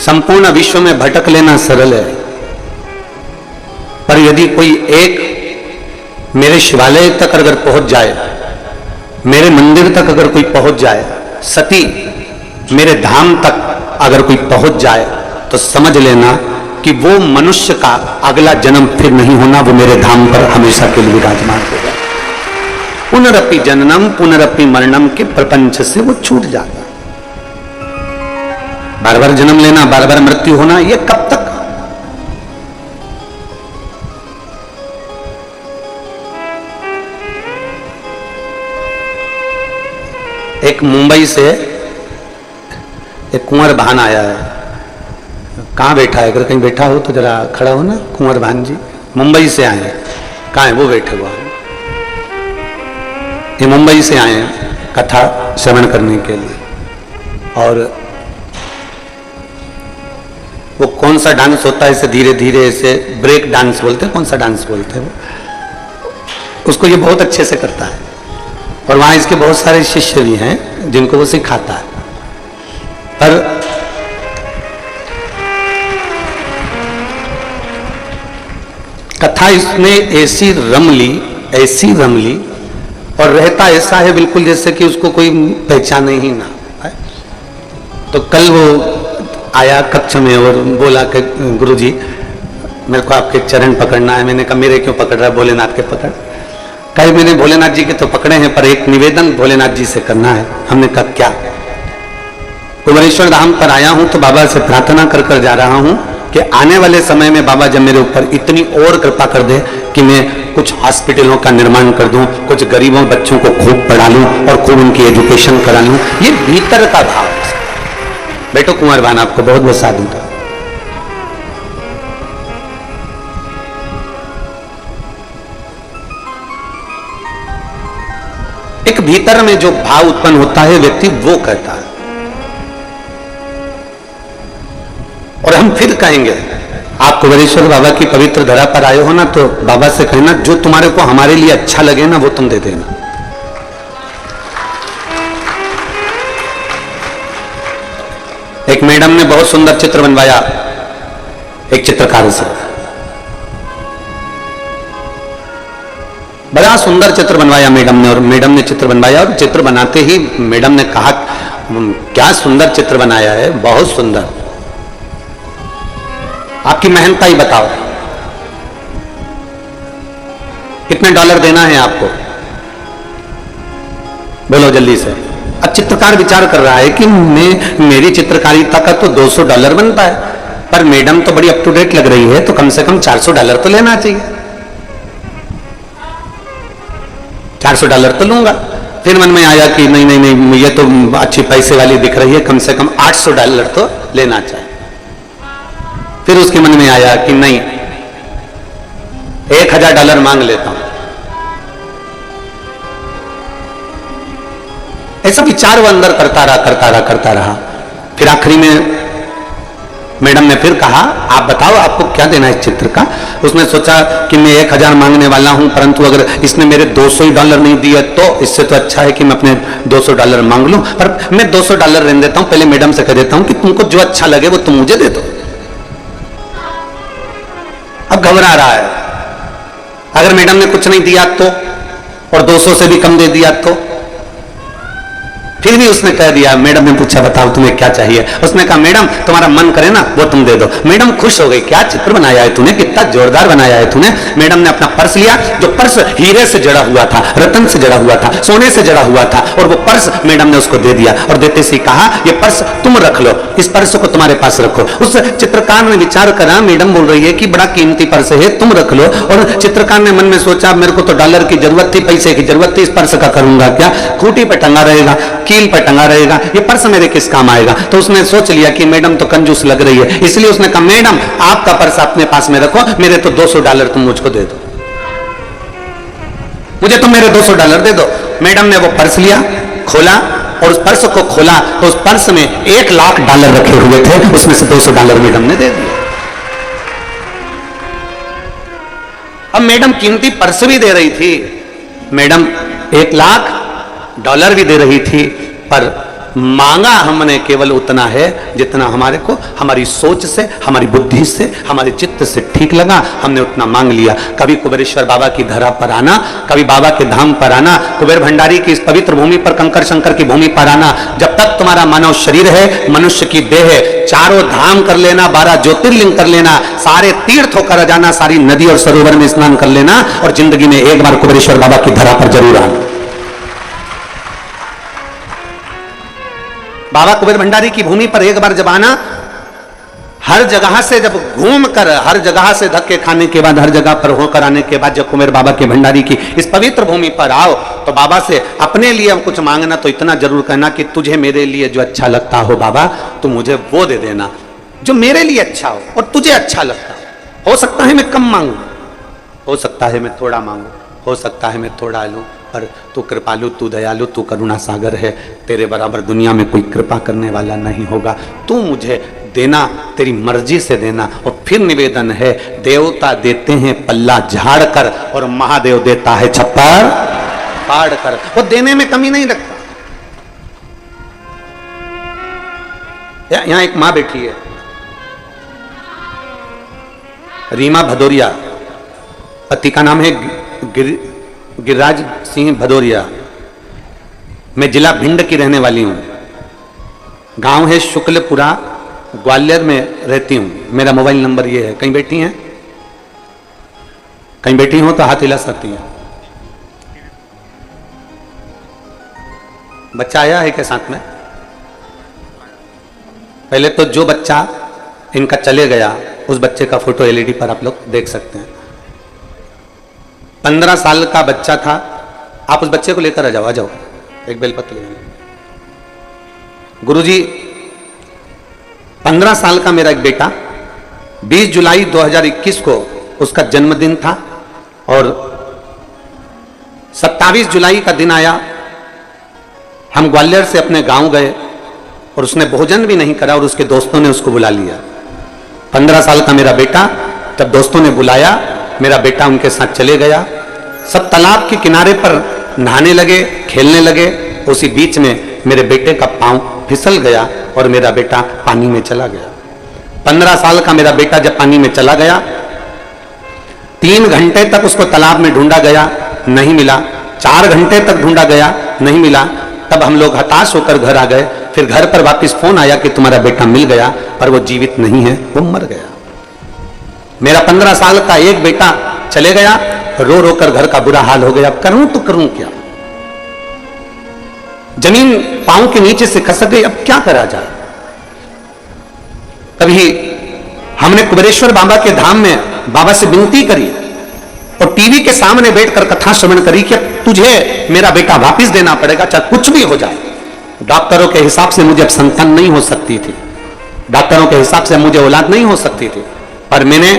संपूर्ण विश्व में भटक लेना सरल है, पर यदि कोई एक मेरे शिवालय तक अगर पहुंच जाए, मेरे मंदिर तक अगर कोई पहुंच जाए, सती मेरे धाम तक अगर कोई पहुंच जाए, तो समझ लेना कि वो मनुष्य का अगला जन्म फिर नहीं होना, वो मेरे धाम पर हमेशा के लिए विराजमान होगा। पुनरपि जननम पुनरपि मरणम के प्रपंच से वो छूट जाता। बार बार जन्म लेना, बार बार मृत्यु होना, ये कब तक? एक मुंबई से एक कुंवर भान आया है। कहां बैठा है? अगर कहीं बैठा हो तो जरा खड़ा हो ना। कुंवर भान जी मुंबई से आए हैं। कहां है? वो बैठे हुआ है। ये मुंबई से आए हैं कथा श्रवण करने के लिए। और वो कौन सा डांस होता है, इसे धीरे धीरे इसे ब्रेक डांस बोलते हैं, कौन सा डांस बोलते हैं वो, उसको ये बहुत अच्छे से करता है। और वहां इसके बहुत सारे शिष्य भी हैं जिनको वो सिखाता है। पर कथा इसने ऐसी रम ली और रहता ऐसा है बिल्कुल जैसे कि उसको कोई पहचाने ही ना है। तो कल वो आया कक्ष में और बोला कि गुरुजी मेरे को आपके चरण पकड़ना है। मैंने कहा मेरे क्यों पकड़ रहा है? भोलेनाथ के पकड़। कहीं मैंने भोलेनाथ जी के तो पकड़े हैं, पर एक निवेदन भोलेनाथ जी से करना है। हमने कहा क्या? कुमारेश्वर धाम पर आया हूं तो बाबा से प्रार्थना कर कर जा रहा हूं कि आने वाले समय में बाबा जब मेरे ऊपर इतनी और कृपा कर दे कि मैं कुछ हॉस्पिटलों का निर्माण कर दूं, कुछ गरीबों बच्चों को खूब पढ़ा लूं और खूब उनकी एजुकेशन करा लूं। ये भीतर का भाव। बेटो कुंवर भान आपको बहुत बहुत साधु था। एक भीतर में जो भाव उत्पन्न होता है व्यक्ति वो कहता है। और हम फिर कहेंगे, आप कुबेरेश्वर बाबा की पवित्र धरा पर आए हो ना, तो बाबा से कहना जो तुम्हारे को हमारे लिए अच्छा लगे ना वो तुम दे देना। एक मैडम ने बहुत सुंदर चित्र बनवाया एक चित्रकार से, बड़ा सुंदर चित्र बनवाया मैडम ने। और मैडम ने चित्र बनवाया और चित्र बनाते ही मैडम ने कहा क्या सुंदर चित्र बनाया है, बहुत सुंदर, आपकी मेहनत ही बताओ, कितने डॉलर देना है आपको, बोलो जल्दी से। अब चित्रकार विचार कर रहा है कि मेरी चित्रकारिता का तो $200 बनता है, पर मैडम तो बड़ी अप टू डेट लग रही है, तो कम से कम $400 तो लेना चाहिए। $400 तो लूंगा। फिर मन में आया कि नहीं नहीं नहीं, ये तो अच्छी पैसे वाली दिख रही है, कम से कम $800 तो लेना चाहिए। फिर उसके मन में आया कि नहीं, $1000 मांग लेता हूं। ऐसा विचार वो अंदर करता रहा। फिर आखिरी में मैडम ने फिर कहा आप बताओ आपको क्या देना है इस चित्र का। उसने सोचा कि मैं 1000 मांगने वाला हूं, परंतु अगर इसने मेरे $200 नहीं दिया तो इससे तो अच्छा है कि मैं अपने $200 मांग लूं। पर मैं $200 रहने देता हूं, पहले मैडम से कह देता हूं कि तुमको जो अच्छा लगे वो तुम मुझे दे दो। अब घबरा रहा है, अगर मैडम ने कुछ नहीं दिया तो, और 200 से भी कम दे दिया तो। फिर भी उसने कह दिया, मैडम ने पूछा बताओ तुम्हें क्या चाहिए। उसने कहा मैडम तुम्हारा मन करे ना वो तुम दे दो। मैडम खुश हो गई, क्या चित्र बनाया है तूने, कितना जोरदार बनाया है तूने। मैडम ने अपना पर्स लिया, जो पर्स हीरे से जड़ा हुआ था, रतन से जड़ा हुआ था, सोने से जड़ा हुआ था, और वो पर्स मैडम ने उसको दे दिया। और देते से कहा ये पर्स तुम रख लो, इस पर्स को तुम्हारे पास रखो। उस चित्रकार ने विचार करा, मैडम बोल रही है कि बड़ा कीमती पर्स है, तुम रख लो। और चित्रकार ने मन में सोचा मेरे को तो $1 की जरूरत थी, पैसे की जरूरत थी, इस पर्स का करूंगा क्या, खूंटी पे टंगा रहेगा, कील पर टंगा रहेगा, ये पर्स मेरे किस काम आएगा। तो उसने सोच लिया कि मैडम तो कंजूस लग रही है, इसलिए उसने कहा मैडम आपका पर्स अपने पास में रखो, मेरे तो $200 तुम मुझको दे दो, मुझे तो मेरे $200 दे दो। मैडम ने वो पर्स लिया, खोला, और उस पर्स को खोला तो उस पर्स में $1,00,000 रखे हुए थे, उसमें से $200 मैडम ने दे दिया। अब मैडम कीमती पर्स भी दे रही थी, मैडम $1,00,000 भी दे रही थी, पर मांगा हमने केवल उतना है जितना हमारे को हमारी सोच से, हमारी बुद्धि से, हमारे चित्त से ठीक लगा, हमने उतना मांग लिया। कभी कुबेरेश्वर बाबा की धरा पर आना, कभी बाबा के धाम पर आना, कुबेर भंडारी की इस पवित्र भूमि पर, कंकर शंकर की भूमि पर आना। जब तक तुम्हारा मानव शरीर है, मनुष्य की देह है, चारों धाम कर लेना, 12 ज्योतिर्लिंग कर लेना, सारे तीर्थ होकर जाना, सारी नदी और सरोवर में स्नान कर लेना, और जिंदगी में एक बार कुबेरेश्वर बाबा की धरा पर जरूर आना। बाबा कुबेर भंडारी की भूमि पर एक बार जब आना, हर जगह से जब घूम कर, हर जगह से धक्के खाने के बाद, हर जगह पर होकर आने के बाद जब कुबेर बाबा के भंडारी की इस पवित्र भूमि पर आओ, तो बाबा से अपने लिए कुछ मांगना तो इतना जरूर कहना कि तुझे मेरे लिए जो अच्छा लगता हो बाबा, तू मुझे वो दे देना जो मेरे लिए अच्छा हो और तुझे अच्छा लगता हो सकता है मैं कम मांगू, हो सकता है मैं थोड़ा मांगू, हो सकता है मैं थोड़ा लूं, पर तू कृपालु, तू दयालु, तू करुणा सागर है। तेरे बराबर दुनिया में कोई कृपा करने वाला नहीं होगा। तू मुझे देना, तेरी मर्जी से देना। और फिर निवेदन है, देवता देते हैं पल्ला झाड़ कर और महादेव देता है छप्पर फाड़ कर। वो देने में कमी नहीं रखता। यहां एक मां बैठी है, रीमा भदौरिया, पति का नाम है गिरिराज सिंह भदौरिया। मैं जिला भिंड की रहने वाली हूं, गांव है शुक्लपुरा, ग्वालियर में रहती हूं। मेरा मोबाइल नंबर ये है। कहीं बैठी हैं? कहीं बैठी हो तो हाथ हिला सकती हैं। बच्चा आया है क्या साथ में? पहले तो जो बच्चा इनका चले गया, उस बच्चे का फोटो एलईडी पर आप लोग देख सकते हैं। 15 साल का बच्चा था। आप उस बच्चे को लेकर आ जाओ, एक बेलपत्र ले। गुरुजी, 15 साल का मेरा एक बेटा, 20 जुलाई 2021 को उसका जन्मदिन था, और 27 जुलाई का दिन आया, हम ग्वालियर से अपने गांव गए और उसने भोजन भी नहीं करा और उसके दोस्तों ने उसको बुला लिया। 15 साल का मेरा बेटा, जब दोस्तों ने बुलाया, मेरा बेटा उनके साथ चले गया। सब तालाब के किनारे पर नहाने लगे, खेलने लगे। उसी बीच में मेरे बेटे का पांव फिसल गया और मेरा बेटा पानी में चला गया। 15 साल का मेरा बेटा जब पानी में चला गया, 3 घंटे तक उसको तालाब में ढूंढा गया, नहीं मिला। 4 घंटे तक ढूंढा गया, नहीं मिला। तब हम लोग हताश होकर घर आ गए। फिर घर पर वापस फोन आया कि तुम्हारा बेटा मिल गया, पर वो जीवित नहीं है, वो मर गया। मेरा 15 साल का एक बेटा चले गया, रो रो कर घर का बुरा हाल हो गया। अब करूं तो करूं क्या? जमीन पांव के नीचे से खसक गई, अब क्या करा जाए? तभी हमने कुबेरेश्वर बाबा के धाम में बाबा से विनती करी और टीवी के सामने बैठकर कथा श्रवण करी कि तुझे मेरा बेटा वापस देना पड़ेगा, चाहे कुछ भी हो जाए। डॉक्टरों के हिसाब से मुझे अब संतान नहीं हो सकती थी, डॉक्टरों के हिसाब से मुझे औलाद नहीं हो सकती थी, पर मैंने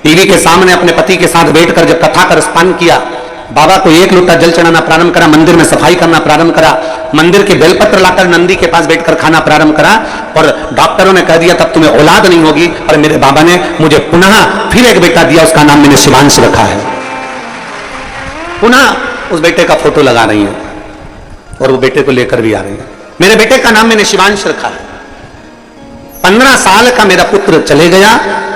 टीवी के सामने अपने पति के साथ बैठकर जब कथा का रसपान किया, बाबा को 1 लोटा जल चढ़ाना प्रारंभ करा, मंदिर में सफाई करना प्रारंभ करा, मंदिर के बेलपत्र लाकर नंदी के पास बैठकर खाना प्रारंभ करा, और डॉक्टरों ने कह दिया तब तुम्हें औलाद नहीं होगी। और मेरे बाबा ने मुझे पुनः फिर एक बेटा दिया, उसका नाम मैंने शिवांश रखा है। पुनः उस बेटे का फोटो लगा रही है और वो बेटे को लेकर भी आ रही है। मेरे बेटे का नाम मैंने शिवांश रखा है। 15 साल का मेरा पुत्र चले गया।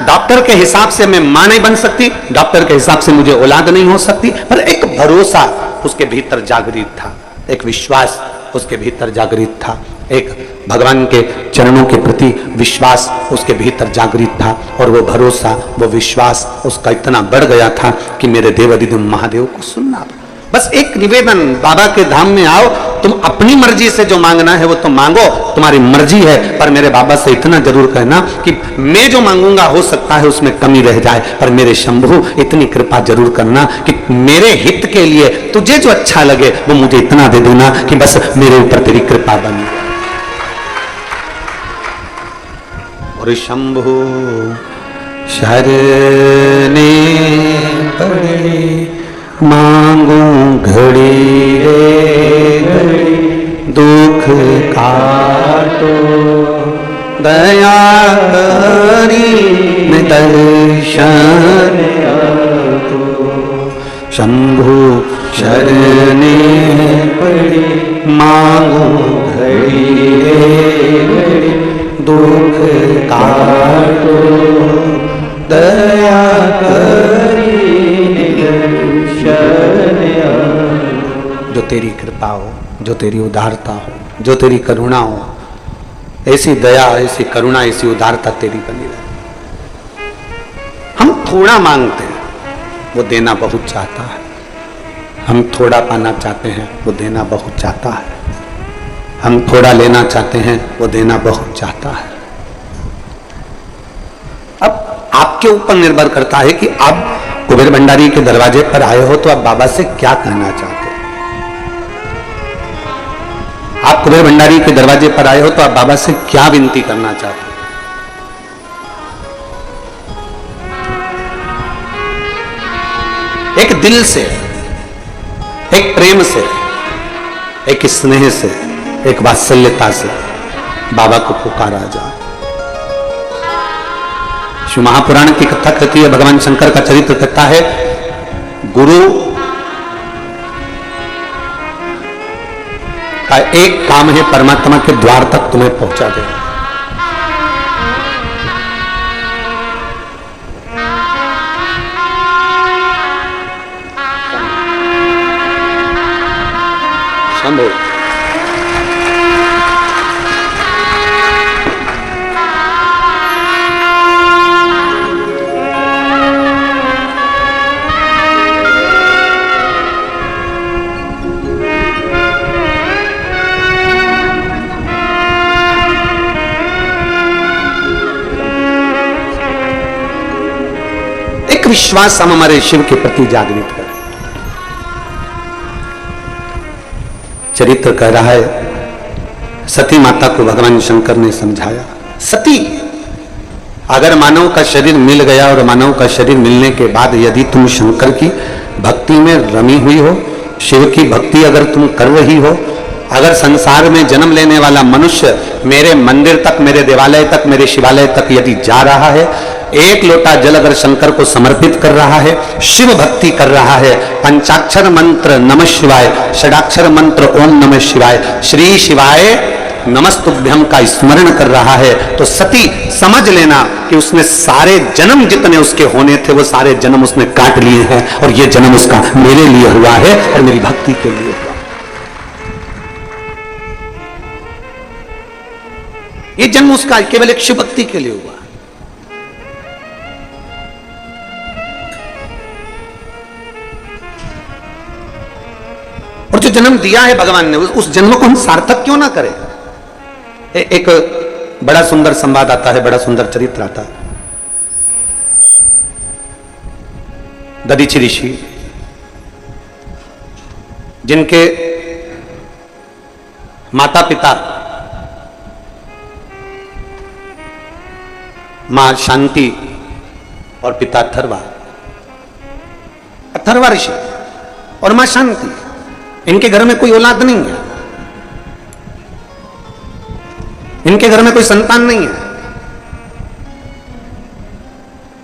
डॉक्टर के हिसाब से मैं मां नहीं बन सकती, डॉक्टर के हिसाब से मुझे औलाद नहीं हो सकती, पर एक भरोसा उसके भीतर जागृत था, एक विश्वास उसके भीतर जागृत था, एक भगवान के चरणों के प्रति विश्वास उसके भीतर जागृत था। और वो भरोसा, वो विश्वास उसका इतना बढ़ गया था कि मेरे देवाधिदेव महादेव को सुनना। बस एक निवेदन, बाबा के धाम में आओ, तुम अपनी मर्जी से जो मांगना है वो तो मांगो, तुम्हारी मर्जी है, पर मेरे बाबा से इतना जरूर कहना कि मैं जो मांगूंगा हो सकता है उसमें कमी रह जाए, पर मेरे शंभु इतनी कृपा जरूर करना कि मेरे हित के लिए तुझे जो अच्छा लगे वो मुझे इतना दे देना कि बस मेरे ऊपर तेरी कृपा बनी। और शंभु शरणे पड़े मांगू घड़ी रे घड़ी, दुख काटो दया करी में दर्शन दो। शंभु शरणे पड़ी मांगू घड़ी दुख काटो दया जो तेरी कृपा हो, जो तेरी उदारता हो, जो तेरी करुणा हो, ऐसी दया, ऐसी करुणा, ऐसी उदारता तेरी बनी रहे। हम थोड़ा मांगते हैं, वो देना बहुत चाहता है। हम थोड़ा पाना चाहते हैं, वो देना बहुत चाहता है। हम थोड़ा लेना चाहते हैं, वो देना बहुत चाहता है। अब आपके ऊपर निर्भर करता है कि आप कुबेर भंडारी के दरवाजे पर आए हो तो आप बाबा से क्या कहना चाहते हो। आप कुबेर भंडारी के दरवाजे पर आए हो तो आप बाबा से क्या विनती करना चाहते हो। एक दिल से, एक प्रेम से, एक स्नेह से, एक वात्सल्यता से बाबा को पुकारा जाए। शिव महापुराण की कथा कहती है, भगवान शंकर का चरित्र कहता है, गुरु का एक काम है परमात्मा के द्वार तक तुम्हें पहुंचा देना। शंभो विश्वास हम हमारे शिव के प्रति जागृत करें। चरित्र कह रहा है, सती माता को भगवान शंकर ने समझाया, सती अगर मानव का शरीर मिल गया और मानव का शरीर मिलने के बाद यदि तुम शंकर की भक्ति में रमी हुई हो, शिव की भक्ति अगर तुम कर रही हो, अगर संसार में जन्म लेने वाला मनुष्य मेरे मंदिर तक, मेरे देवालय तक, मेरे शिवालय तक यदि जा रहा है, एक लोटा जल अगर शंकर को समर्पित कर रहा है, शिव भक्ति कर रहा है, पंचाक्षर मंत्र नमः शिवाय, षडाक्षर मंत्र ओम नमः शिवाय, श्री शिवाय नमस्तुभ्यम का स्मरण कर रहा है, तो सती समझ लेना कि उसने सारे जन्म जितने उसके होने थे वो सारे जन्म उसने काट लिए हैं और ये जन्म उसका मेरे लिए हुआ है और मेरी भक्ति के लिए हुआ। ये जन्म उसका केवल एक शिव भक्ति के लिए हुआ। और जो जन्म दिया है भगवान ने, उस जन्म को हम सार्थक क्यों ना करें। एक बड़ा सुंदर संवाद आता है, बड़ा सुंदर चरित्र आता है। दधीचि ऋषि, जिनके माता पिता मां शांति और पिता अथर्वा ऋषि और मां शांति, इनके घर में कोई औलाद नहीं है, इनके घर में कोई संतान नहीं है।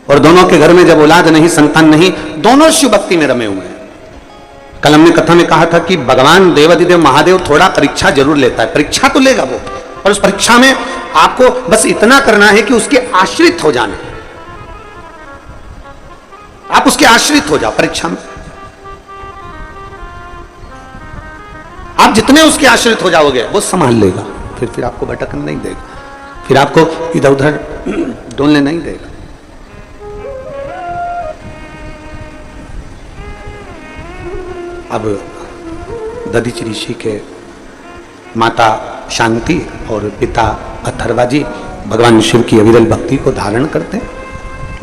और दोनों के घर में जब औलाद नहीं, संतान नहीं, दोनों शिव भक्ति में रमे हुए हैं। कल हमने कथा में कहा था कि भगवान देवाधिदेव महादेव थोड़ा परीक्षा जरूर लेता है, परीक्षा तो लेगा वो, और उस परीक्षा में आपको बस इतना करना है कि उसके आश्रित हो जाना, आप उसके आश्रित हो जाओ परीक्षा में। आप जितने उसके आश्रित हो जाओगे वो संभाल लेगा, फिर आपको भटकने नहीं देगा, फिर आपको इधर उधर डोलने नहीं देगा। अब दधीचि ऋषि के माता शांति और पिता अथर्वा जी भगवान शिव की अविरल भक्ति को धारण करते हैं,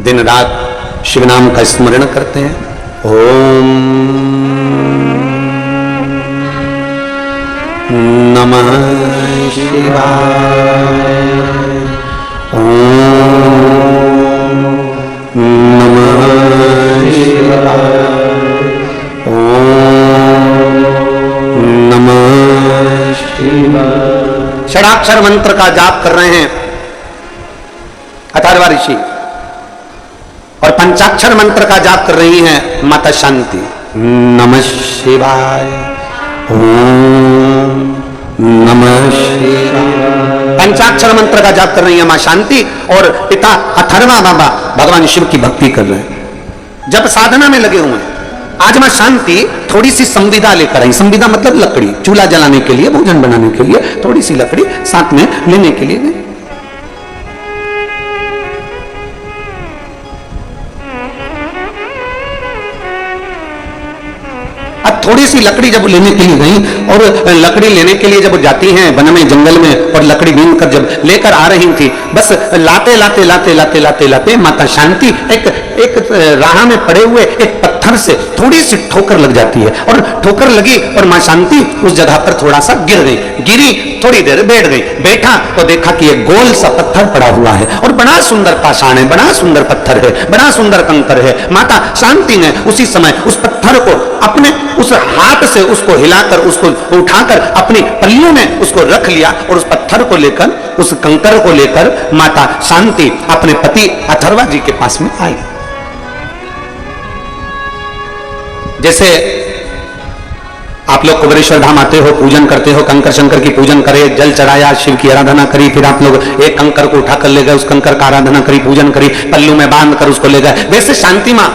दिन रात शिव नाम का स्मरण करते हैं। ओम नमः शिवाय, ओम नमः शिवाय, षडाक्षर मंत्र का जाप कर रहे हैं अथर्वा ऋषि और पंचाक्षर मंत्र का जाप कर रही हैं माता शांति। नमः शिवाय, ओम नमः शिवाय। पंचाक्षर मंत्र का जाप कर रही है मां शांति और पिता अथर्वा बाबा भगवान शिव की भक्ति कर रहे हैं, जब साधना में लगे हुए हैं। आज मां शांति थोड़ी सी संविदा लेकर आई। संविदा मतलब लकड़ी, चूल्हा जलाने के लिए, भोजन बनाने के लिए थोड़ी सी लकड़ी साथ में लेने के लिए। अब थोड़ी सी लकड़ी जब लेने के लिए गई और लकड़ी लेने के लिए जब जाती हैं वन में, जंगल में, और लकड़ी बीन कर जब लेकर आ रही थी, बस लाते लाते लाते लाते लाते लाते माता शांति एक राह में पड़े हुए एक पत्थर से थोड़ी सी ठोकर लग जाती है, और ठोकर लगी और मां शांति उस जगह पर थोड़ा सा गिर गई। गिरी, थोड़ी देर बैठ गई, बैठा तो देखा कि एक गोल सा पत्थर पड़ा हुआ है और बड़ा सुंदर पाषाण है, बड़ा सुंदर पत्थर है, बड़ा सुंदर कंकर है। माता शांति ने उसी समय उस पत्थर को अपने उस हाथ से उसको हिलाकर, उसको उठाकर अपनी पल्लू में उसको रख लिया और उस पत्थर को लेकर, उस कंकर को लेकर माता शांति अपने पति अथर्वा जी के पास में आई। जैसे आप लोग कुबेरेश्वर धाम आते हो, पूजन करते हो, कंकर शंकर की पूजन करे, जल चढ़ाया, शिव की आराधना करी, फिर आप लोग एक कंकर को उठाकर ले गए, उस कंकर का आराधना करी, पूजन करी, पल्लू में बांध कर उसको ले गए। वैसे शांति मां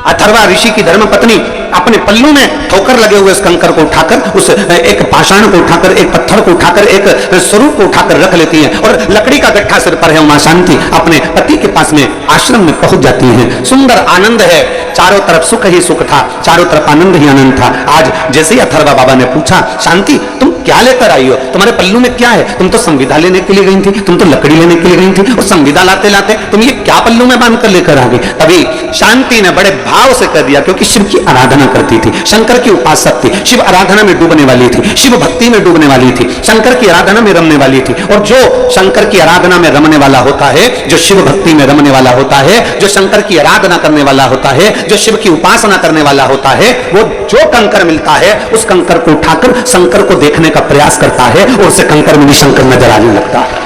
अथर्वा ऋषि की धर्म पत्नी अपने पल्लू में ठोकर लगे हुए उस कंकर को उठाकर, उस एक पाषाण को उठाकर, एक पत्थर को उठाकर, एक स्वरूप को उठाकर रख लेती हैं और लकड़ी का गट्ठा सिर पर है। मां शांति अपने पति के पास में आश्रम में पहुंच जाती हैं। सुंदर आनंद है, चारों तरफ सुख ही सुख था, चारों तरफ आनंद ही आनंद था। आज जैसे ही अथर्वा बाबा ने पूछा, शांति तुम क्या लेकर आई हो, तुम्हारे पल्लू में क्या है? तुम तो संविदा लेने के लिए गई थी, तुम तो लकड़ी लेने के लिए गई थी, और संविदा लाते लाते तुम ये क्या पल्लू में बांध कर लेकर आ गई? तभी शांति ने बड़े भाव से कह दिया, क्योंकि शिव की आराधना करती थी, शंकर की उपासक थी, शिव आराधना में डूबने वाली थी, शिव भक्ति में डूबने वाली थी, शंकर की आराधना में रमने वाली थी। और जो शंकर की आराधना में रमने वाला होता है, जो शिव भक्ति में रमने वाला होता है, जो शंकर की आराधना करने वाला होता है, जो शिव की उपासना करने वाला होता है, वो जो कंकर मिलता है उस कंकर को उठाकर शंकर को देखने का प्रयास करता है और उसे कंकर में भी शंकर नजर आने लगता है।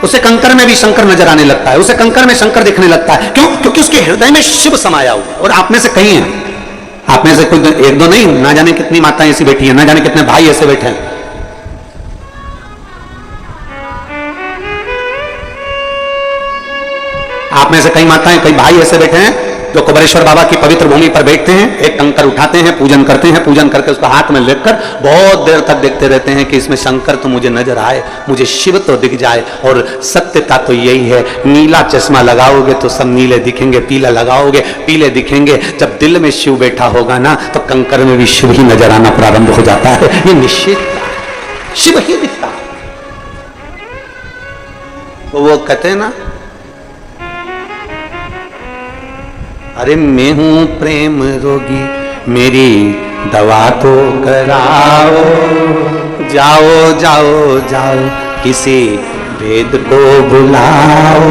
उसे कंकर में भी शंकर नजर आने लगता है, उसे कंकर में शंकर दिखने लगता है। क्यों? क्योंकि उसके हृदय में शिव समाया हुआ। और आप में से कई हैं, आप में से कोई एक दो नहीं, ना जाने कितनी माताएं ऐसी बैठी हैं, ना जाने कितने भाई ऐसे बैठे हैं। आप में से कई माताएं, कई भाई ऐसे बैठे हैं जो कुबेरेश्वर बाबा की पवित्र भूमि पर बैठते हैं, एक कंकर उठाते हैं, पूजन करते हैं, पूजन करके उसको हाथ में लेकर बहुत देर तक देखते रहते हैं कि इसमें शंकर तो मुझे नजर आए, मुझे शिव तो दिख जाए। और सत्यता तो यही है, नीला चश्मा लगाओगे तो सब नीले दिखेंगे, पीला लगाओगे पीले दिखेंगे। जब दिल में शिव बैठा होगा ना, तो कंकर में भी शिव ही नजर आना प्रारंभ हो जाता है। ये निश्चित शिव ही दिखता है। वो कहते हैं ना, अरे मैं हूं प्रेम रोगी, मेरी दवा तो कराओ, जाओ जाओ जाओ किसी वेद को बुलाओ,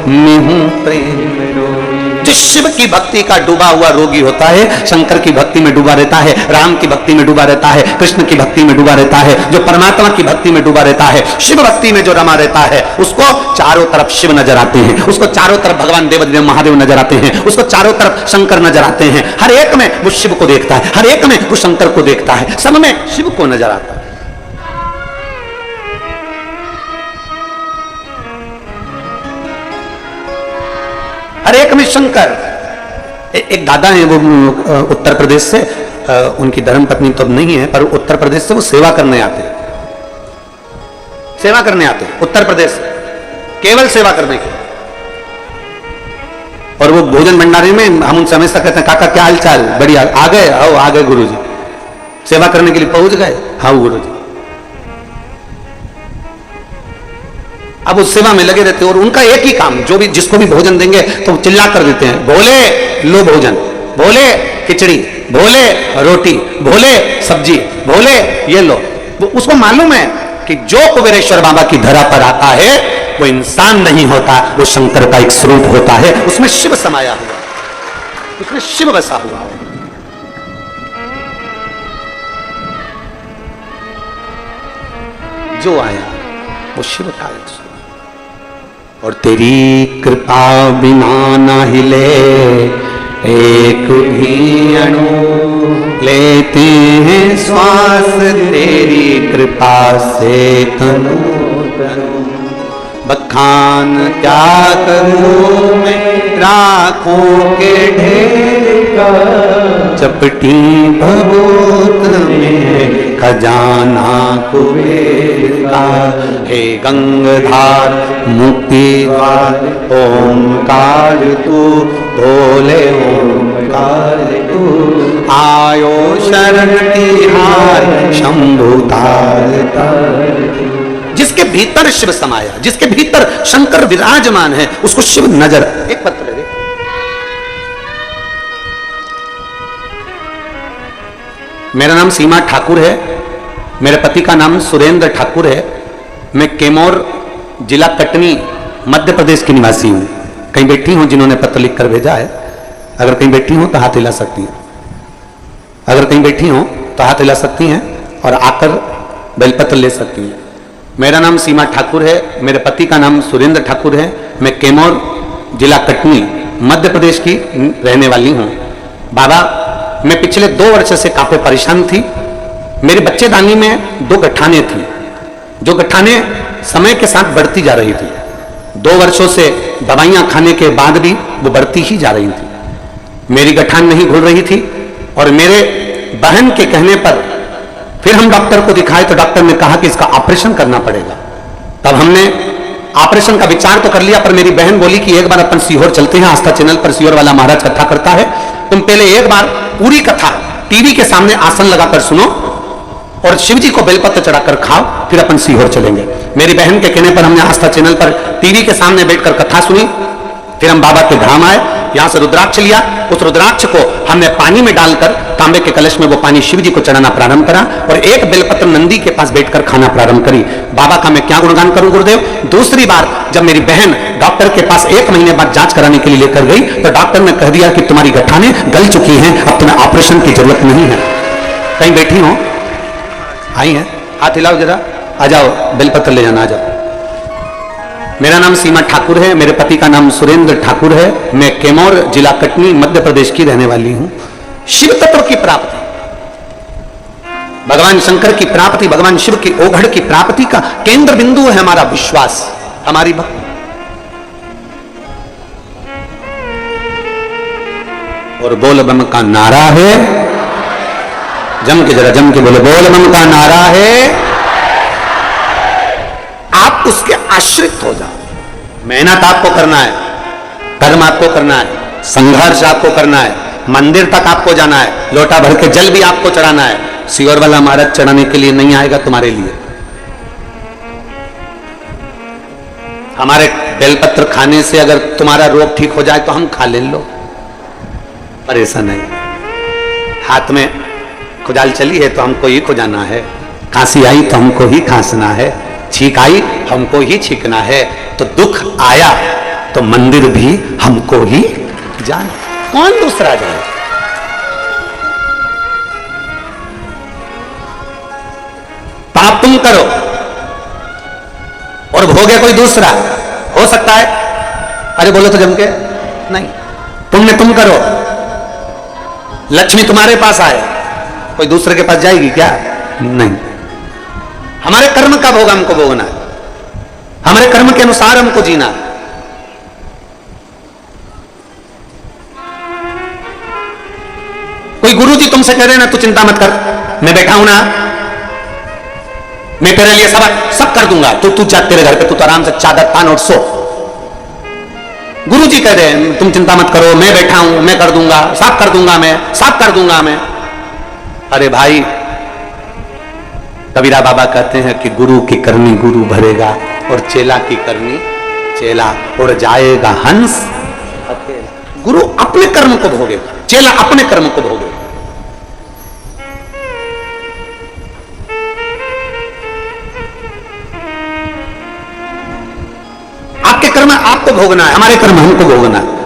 मैं हूं प्रेम रोगी। जो शिव की भक्ति का डूबा हुआ रोगी होता है, शंकर की भक्ति में डूबा रहता है, राम की भक्ति में डूबा रहता है, कृष्ण की भक्ति में डूबा रहता है, जो परमात्मा की भक्ति में डूबा रहता है, शिव भक्ति में जो रमा रहता है, उसको चारों तरफ शिव नजर आते हैं, उसको चारों तरफ भगवान देवदेव महादेव नजर आते हैं, उसको चारों तरफ शंकर नजर आते हैं। हर एक में वो शिव को देखता है, हर एक में वो शंकर को देखता है, सब में शिव को नजर आता है। हर एक में शंकर। एक दादा है, वो उत्तर प्रदेश से, उनकी धर्मपत्नी तो अब नहीं है, पर उत्तर प्रदेश से वो सेवा करने आते हैं, सेवा करने आते हैं उत्तर प्रदेश से, केवल सेवा करने के। और वो भोजन भंडारे में हम उनसे हमेशा कहते हैं, काका क्या हाल चाल? बढ़िया। आ गए? आओ आ गए गुरुजी, सेवा करने के लिए पहुंच गए? हाँ गुरुजी। अब उस सेवा में लगे रहते हैं और उनका एक ही काम, जो भी जिसको भी भोजन देंगे तो चिल्ला कर देते हैं, भोले लो भोजन, भोले खिचड़ी, भोले रोटी, भोले सब्जी, भोले ये लो। वो उसको मालूम है कि जो कुबेरेश्वर बाबा की धरा पर आता है वो इंसान नहीं होता, वो शंकर का एक स्वरूप होता है, उसमें शिव समाया हुआ, उसमें शिव बसा हुआ है। जो आया वो शिव का है। और तेरी कृपा बिना ना हिले एक भी अणु लेते हैं श्वास तेरी कृपा से तनु तनु। बखान क्या करूं मैं राखों के ढेर का, चपटी भभूत में खजाना कुबेर का। हे गंगाधार मुक्ति द्वार ओंकार तू, भोले ओंकार तू। आयो शरण तिहार शंभु तार तार। जिसके भीतर शिव समाया, जिसके भीतर शंकर विराजमान है, उसको शिव नजर। एक पत्र ले। मेरा नाम सीमा ठाकुर है, मेरे पति का नाम सुरेंद्र ठाकुर है। मैं कैमोर जिला कटनी मध्य प्रदेश की निवासी हूं। कहीं बैठी हूं जिन्होंने पत्र लिखकर भेजा है, अगर कहीं बैठी हूं तो हाथ हिला सकती हैं, अगर कहीं बैठी हूं तो हाथ हिला सकती हैं और आकर बेलपत्र ले सकती हैं। मेरा नाम सीमा ठाकुर है, मेरे पति का नाम सुरेंद्र ठाकुर है। मैं कैमोर जिला कटनी मध्य प्रदेश की रहने वाली हूं। बाबा, मैं पिछले 2 वर्ष से काफी परेशान थी। मेरे बच्चेदानी में 2 गठाने थी, जो गठाने समय के साथ बढ़ती जा रही थी। 2 वर्षों से दवाइयां खाने के बाद भी वो बढ़ती ही जा रही थी। मेरी गठान नहीं घुल रही थी और मेरे बहन के कहने पर फिर हम डॉक्टर को दिखाए तो डॉक्टर ने कहा कि इसका ऑपरेशन करना पड़ेगा। तब हमने ऑपरेशन का विचार तो कर लिया, पर मेरी बहन बोली कि एक बार अपन सीहोर चलते हैं, आस्था चैनल पर सीहोर वाला महाराज कथा करता है, तुम पहले एक बार पूरी कथा टीवी के सामने आसन लगाकर सुनो और शिव जी को बेलपत्र चढ़ाकर खाओ, फिर अपन सीहोर चलेंगे। मेरी बहन के कहने पर हमने आस्था चैनल पर टीवी के सामने बैठकर कथा सुनी। फिर हम बाबा के धाम आए, यहां से रुद्राक्ष लिया, उस रुद्राक्ष को हमने पानी में डालकर तांबे के कलश में वो पानी शिव जी को चढ़ाना प्रारंभ करा और एक बेलपत्र नंदी के पास बैठकर खाना प्रारंभ करी। बाबा का मैं क्या गुणगान करूं गुरुदेव। दूसरी बार जब मेरी बहन डॉक्टर के पास 1 महीने बाद जांच कराने के लिए लेकर गई तो डॉक्टर ने कह दिया कि तुम्हारी गठाने गल चुकी हैं, अब तुम्हें ऑपरेशन की जरूरत नहीं है। कहीं बैठी हो, आई है, हाथ हिलाओ जरा, आ जाओ, बेलपत्र ले जाना, आ जाओ। मेरा नाम सीमा ठाकुर है, मेरे पति का नाम सुरेंद्र ठाकुर है। मैं कैमोर जिला कटनी मध्य प्रदेश की रहने वाली हूं। शिव तत्व की प्राप्ति, भगवान शंकर की प्राप्ति, भगवान शिव की ओघड़ की प्राप्ति का केंद्र बिंदु है हमारा विश्वास, हमारी भक्ति। और बोल बम का नारा है, जम के जरा जम के बोले, बोल बम का नारा है। आप उसके आश्रित हो जाओ। मेहनत आपको करना है, कर्म आपको करना है, संघर्ष आपको करना है, मंदिर तक आपको जाना है, लोटा भर के जल भी आपको चढ़ाना है। सीवर वाला महाराज चढ़ाने के लिए नहीं आएगा तुम्हारे लिए। हमारे बेलपत्र खाने से अगर तुम्हारा रोग ठीक हो जाए तो हम खा ले लो, पर ऐसा नहीं। हाथ में खुजाल चली है तो हमको ही खुजाना है, खांसी आई तो हमको ही खांसना है, छींक आई हमको ही छींकना है, तो दुख आया तो मंदिर भी हमको ही जाना, कौन दूसरा जाए। पाप तुम करो और भोगे कोई दूसरा, हो सकता है। अरे बोलो तो जम के नहीं, पुण्य तुम करो, लक्ष्मी तुम्हारे पास आए, कोई दूसरे के पास जाएगी क्या? नहीं। हमारे कर्म का भोग हमको भोगना है, हमारे कर्म के अनुसार हमको जीना है। कोई गुरु जी तुमसे कह रहे ना तू चिंता मत कर, मैं बैठा हूं ना, मैं तेरे लिए सब कर दूंगा, तू जा तेरे घर पे, तू तो आराम से चादर तान और सो। गुरु जी कह रहे हैं तुम चिंता मत करो, मैं बैठा हूं, मैं कर दूंगा, साफ कर दूंगा, मैं साफ कर दूंगा मैं। अरे भाई, कबीरा बाबा कहते हैं कि गुरु की करनी गुरु भरेगा और चेला की करनी चेला, उड़ जाएगा हंस अकेला। गुरु अपने कर्म को भोगेगा, चेला अपने कर्म को भोगेगा। आपके कर्म आपको भोगना है, हमारे कर्म हमको भोगना है।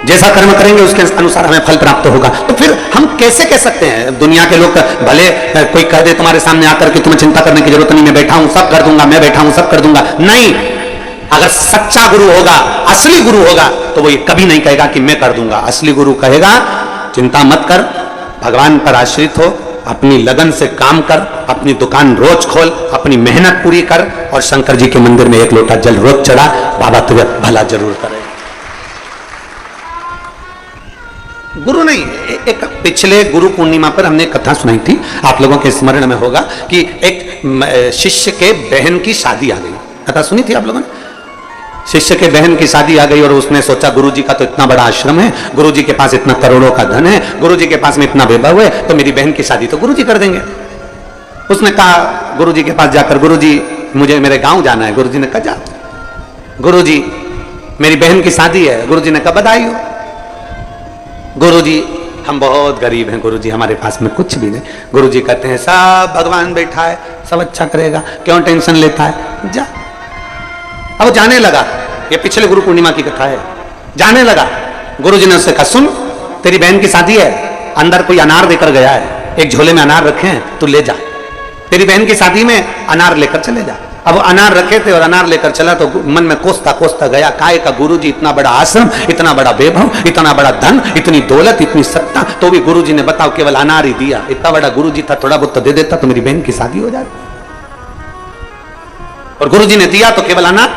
जैसा कर्म करेंगे उसके अनुसार हमें फल प्राप्त होगा। तो फिर हम कैसे कह सकते हैं, दुनिया के लोग भले कोई कह दे तुम्हारे सामने आकर कि तुम्हें चिंता करने की जरूरत नहीं, मैं बैठा हूं सब कर दूंगा, मैं बैठा हूं सब कर दूंगा, नहीं। अगर सच्चा गुरु होगा, असली गुरु होगा, तो वो ये कभी नहीं कहेगा कि मैं कर दूंगा। असली गुरु कहेगा चिंता मत कर, भगवान पर आश्रित हो, अपनी लगन से काम कर, अपनी दुकान रोज खोल, अपनी मेहनत पूरी कर और शंकर जी के मंदिर में एक लोटा जल रोज चढ़ा, बाबा तुझे भला जरूर करेगा। गुरु नहीं, एक पिछले गुरु पूर्णिमा पर हमने कथा सुनाई थी, आप लोगों के स्मरण में होगा कि एक शिष्य के बहन की शादी आ गई। कथा सुनी थी आप लोगों ने? शिष्य के बहन की शादी आ गई और उसने सोचा गुरुजी का तो इतना बड़ा आश्रम है, गुरुजी के पास इतना करोड़ों का धन है, गुरुजी के पास में इतना वैभव है, तो मेरी बहन की शादी तो गुरुजी कर देंगे। उसने कहा गुरुजी के पास जाकर, गुरुजी मुझे मेरे गांव जाना है। गुरुजी ने कहा जा। गुरुजी मेरी बहन की शादी है। गुरुजी ने कहा बधाई हो। गुरुजी हम बहुत गरीब हैं गुरुजी, हमारे पास में कुछ भी नहीं। गुरुजी कहते हैं सब भगवान बैठा है, सब अच्छा करेगा, क्यों टेंशन लेता है, जा। अब जाने लगा, ये पिछले गुरु पूर्णिमा की कथा है। जाने लगा, गुरुजी ने उससे कहा सुन, तेरी बहन की शादी है, अंदर कोई अनार देकर गया है, एक झोले में अनार रखे हैं, तू ले जा। तेरी बहन की शादी में अनार लेकर चले जा। अब अनार रखे थे और अनार लेकर चला तो मन में कोसता कोसता गया, काय का गुरुजी, इतना बड़ा आश्रम, इतना बड़ा वैभव, इतना बड़ा धन, इतनी दौलत, इतनी सत्ता, तो भी गुरुजी ने बताओ केवल अनार ही दिया। इतना बड़ा गुरुजी था, थोड़ा बहुत तो दे देता तो मेरी बहन की शादी हो जाती। और गुरुजी ने दिया तो केवल अनार।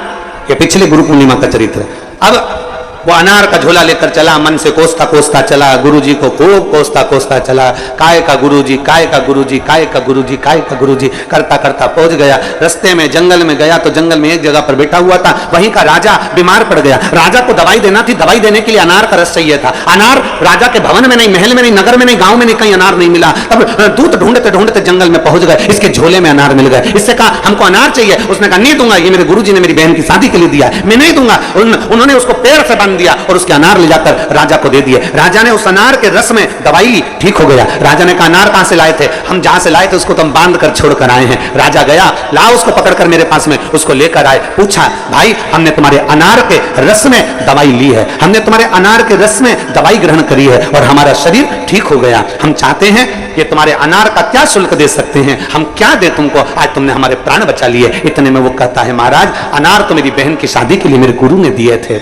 ये पिछले गुरु पूर्णिमा का चरित्र है। अब वो अनार का झोला लेकर चला, मन से कोसता कोसता चला, गुरुजी को खूब कोसता कोसता चला, काय का गुरुजी, काय का गुरुजी, काय का गुरुजी, काय का गुरुजी करता करता पहुंच गया। रास्ते में जंगल में गया तो जंगल में एक जगह पर बैठा हुआ था, वहीं का राजा बीमार पड़ गया। राजा को दवाई देना थी, दवाई देने के लिए अनार का रस चाहिए था। अनार राजा के भवन में नहीं, महल में नहीं, नगर में नहीं, गांव में नहीं, कहीं अनार नहीं मिला। अब दूत ढूंढते ढूंढते जंगल में पहुंच गए, इसके झोले में अनार मिल गए। इससे कहा हमको अनार चाहिए। उसने कहा नहीं दूंगा, ये मेरे गुरुजी ने मेरी बहन की शादी के लिए दिया है, मैं नहीं दूंगा। उन्होंने उसको पेड़ से बांध दिया और उसके अनार ले जाकर राजा को दे दिए। राजा ने उस अनार के रस में दवाई ली, ठीक हो गया। राजा ने कहा अनार कहां से लाए थे? हम जहां से लाए थे उसको तो हम बांध कर छोड़ कर आए हैं। राजा गया, ला उसको पकड़कर मेरे पास में, उसको लेकर आए। पूछा भाई हमने तुम्हारे अनार के रस में दवाई ली है, हमने तुम्हारे अनार के रस में दवाई ग्रहण करी है और हमारा शरीर ठीक हो गया। हम चाहते हैं ये तुम्हारे अनार का क्या शुल्क दे सकते हैं, हम क्या दे तुमको, आज तुमने हमारे प्राण बचा लिए। इतने में वो कहता है महाराज अनार तो मेरी बहन की शादी के लिए मेरे गुरु ने दिए थे।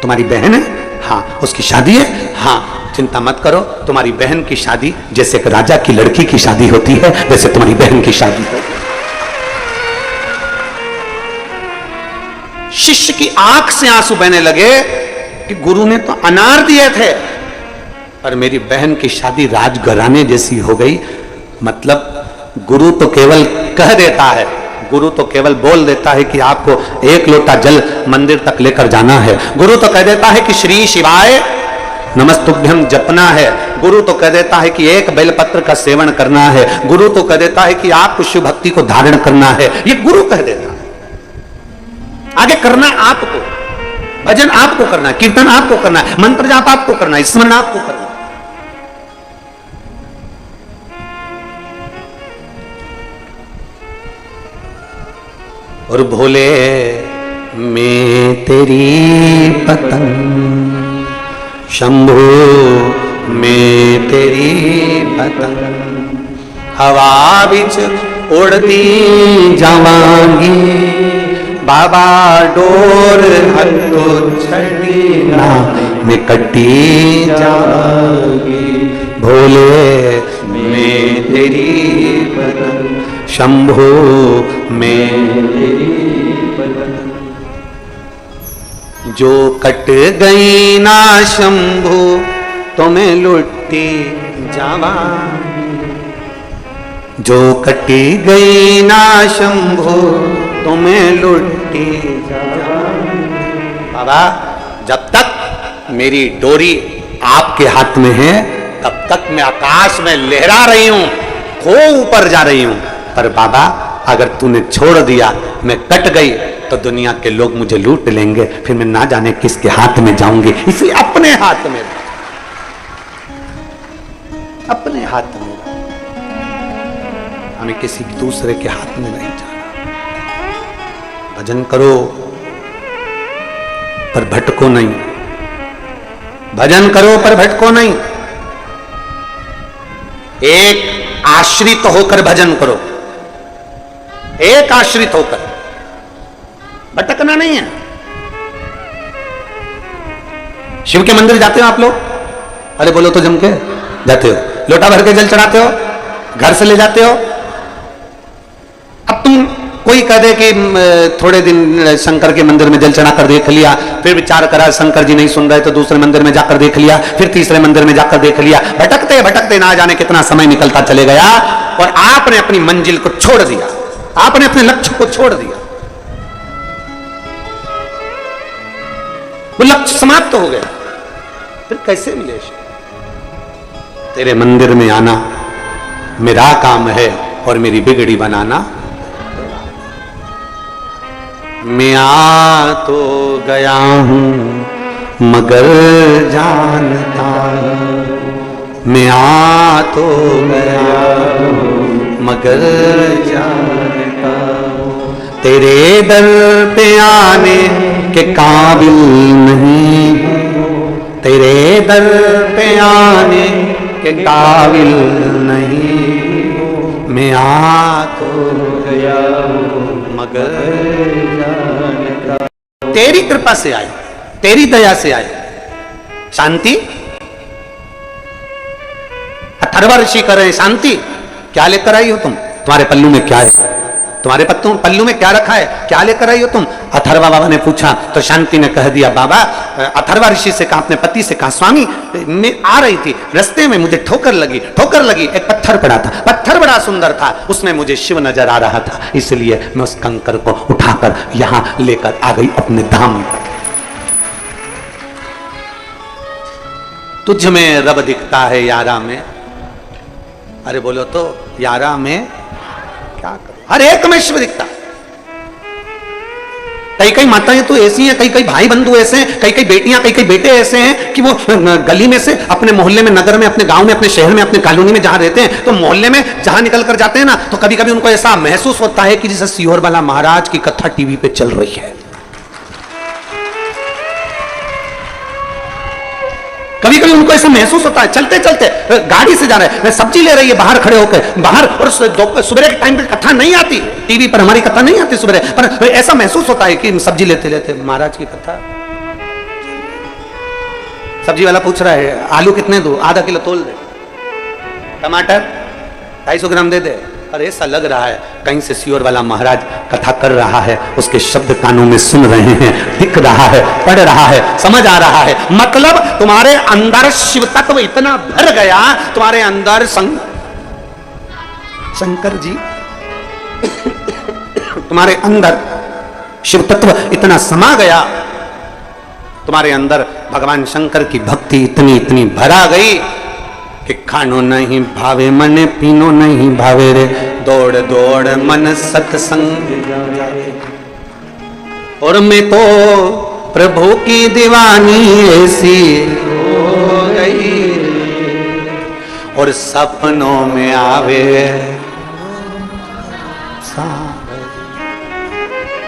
तुम्हारी बहन है? हाँ। उसकी शादी है? हाँ। चिंता मत करो, तुम्हारी बहन की शादी जैसे एक राजा की लड़की की शादी होती है, वैसे तुम्हारी बहन की शादी होगी। शिष्य की आंख से आंसू बहने लगे कि गुरु ने तो अनार दिए थे पर मेरी बहन की शादी राजघराने जैसी हो गई। मतलब गुरु तो केवल कह देता है, गुरु तो केवल बोल देता है कि आपको एक लोटा जल मंदिर तक लेकर जाना है। गुरु तो कह देता है कि श्री शिवाय नमस्तुभ्यम जपना है। गुरु तो कह देता है कि एक बेलपत्र का सेवन करना है। गुरु तो कह देता है कि आपको शिव भक्ति को धारण करना है। ये गुरु कह देता है। आगे करना आपको, भजन आपको करना है, कीर्तन आपको करना है, मंत्र जाप आपको करना है, स्मरण आपको करना है। और भोले मैं तेरी पतंग, शंभू मैं तेरी पतंग, हवा बिच उड़ती जावांगी, बाबा डोर हथो छड़ी ना मैं कटी जावांगी। भोले मैं तेरी पतंग, शंभो मैं तेरी पतंग, जो कट गई ना शंभो तो मैं लुटी जावांगी, जो कटी गई ना शंभो तो मैं लुटी जावांगी। बाबा जब तक मेरी डोरी आपके हाथ में है तब तक मैं आकाश में लहरा रही हूं, खो ऊपर जा रही हूं। पर बाबा अगर तूने छोड़ दिया, मैं कट गई तो दुनिया के लोग मुझे लूट लेंगे, फिर मैं ना जाने किसके हाथ में जाऊंगी। इसलिए अपने हाथ में, अपने हाथ में, हमें किसी दूसरे के हाथ में नहीं जाना। भजन करो पर भटको नहीं, भजन करो पर भटको नहीं। एक आश्रित होकर भजन करो, एक आश्रित होकर। भटकना नहीं है। शिव के मंदिर जाते हो आप लोग? अरे बोलो तो जम के जाते हो? लोटा भर के जल चढ़ाते हो? घर से ले जाते हो? अब तुम कोई कह दे कि थोड़े दिन शंकर के मंदिर में जल चढ़ा कर देख लिया, फिर विचार करा शंकर जी नहीं सुन रहे तो दूसरे मंदिर में जाकर देख लिया, फिर तीसरे मंदिर में जाकर देख लिया, भटकते भटकते ना जाने कितना समय निकलता चले गया और आपने अपनी मंजिल को छोड़ दिया, आपने अपने लक्ष्य को छोड़ दिया, वो लक्ष्य समाप्त हो गया। फिर कैसे मिले? तेरे मंदिर में आना मेरा काम है और मेरी बिगड़ी बनाना। मैं आ तो गया हूं मगर जानता हूं, मैं आ तो गया हूं मगर जानता हूं, तेरे दर पे आने के काबिल नहीं हूं, तेरे दर पे आने के काबिल नहीं, मैं आ तो गया हूं मगर तेरी कृपा से आए, तेरी दया से आए। शांति अथर्व ऋषि कर रहे हैं शांति, क्या लेकर आई हो तुम? तुम्हारे पल्लू में क्या है? तुम्हारे पल्लू में क्या रखा है? क्या लेकर आई हो तुम? अथर्वा बाबा ने पूछा तो शांति ने कह दिया, बाबा अथर्वा ऋषि से कहा, अपने पति से कहा, स्वामी मैं आ रही थी, रास्ते में मुझे ठोकर लगी, एक पत्थर पड़ा था, पत्थर बड़ा सुंदर था, उसमें मुझे शिव नजर आ रहा था, इसलिए मैं उस कंकर को उठाकर यहां लेकर आ गई अपने धाम पर। तुझ में रब दिखता है यारा में। अरे बोलो तो यारा में क्या करूं? हर एक में शिव दिखता। कई कई माताएं तो ऐसी हैं, कई कई भाई बंधु ऐसे हैं, कई कई बेटियां, कई कई बेटे ऐसे हैं कि वो गली में से अपने मोहल्ले में, नगर में, अपने गांव में, अपने शहर में, अपने कॉलोनी में जहां रहते हैं तो मोहल्ले में जहां निकल कर जाते हैं ना तो कभी कभी उनको ऐसा महसूस होता है कि जैसे सीहोर वाला महाराज की कथा टीवी पे चल रही है। कभी कभी उनको ऐसा महसूस होता है, चलते चलते गाड़ी से जा रहे हैं, सब्जी ले रही है बाहर खड़े होकर, बाहर, और सुबह के टाइम पे कथा नहीं आती टीवी पर, हमारी कथा नहीं आती सुबह, पर ऐसा महसूस होता है कि सब्जी लेते लेते महाराज की कथा। सब्जी वाला पूछ रहा है आलू कितने दो? आधा किलो तोल दे। टमाटर 250 ग्राम दे दे। और ऐसा लग रहा है कहीं से सीहोर वाला महाराज कथा कर रहा है, उसके शब्द कानों में सुन रहे हैं, दिख रहा है, पढ़ रहा है, समझ आ रहा है। मतलब तुम्हारे अंदर शिव तत्व इतना भर गया, तुम्हारे अंदर शंकर जी तुम्हारे अंदर शिव तत्व इतना समा गया, तुम्हारे अंदर भगवान शंकर की भक्ति इतनी इतनी भरा गई कि खानो नहीं भावे मन, पीनो नहीं भावे रे, दौड़ दौड़ मन सत्संग जाए। और मैं तो प्रभु की दीवानी ऐसी हो गई, और सपनों में आवे,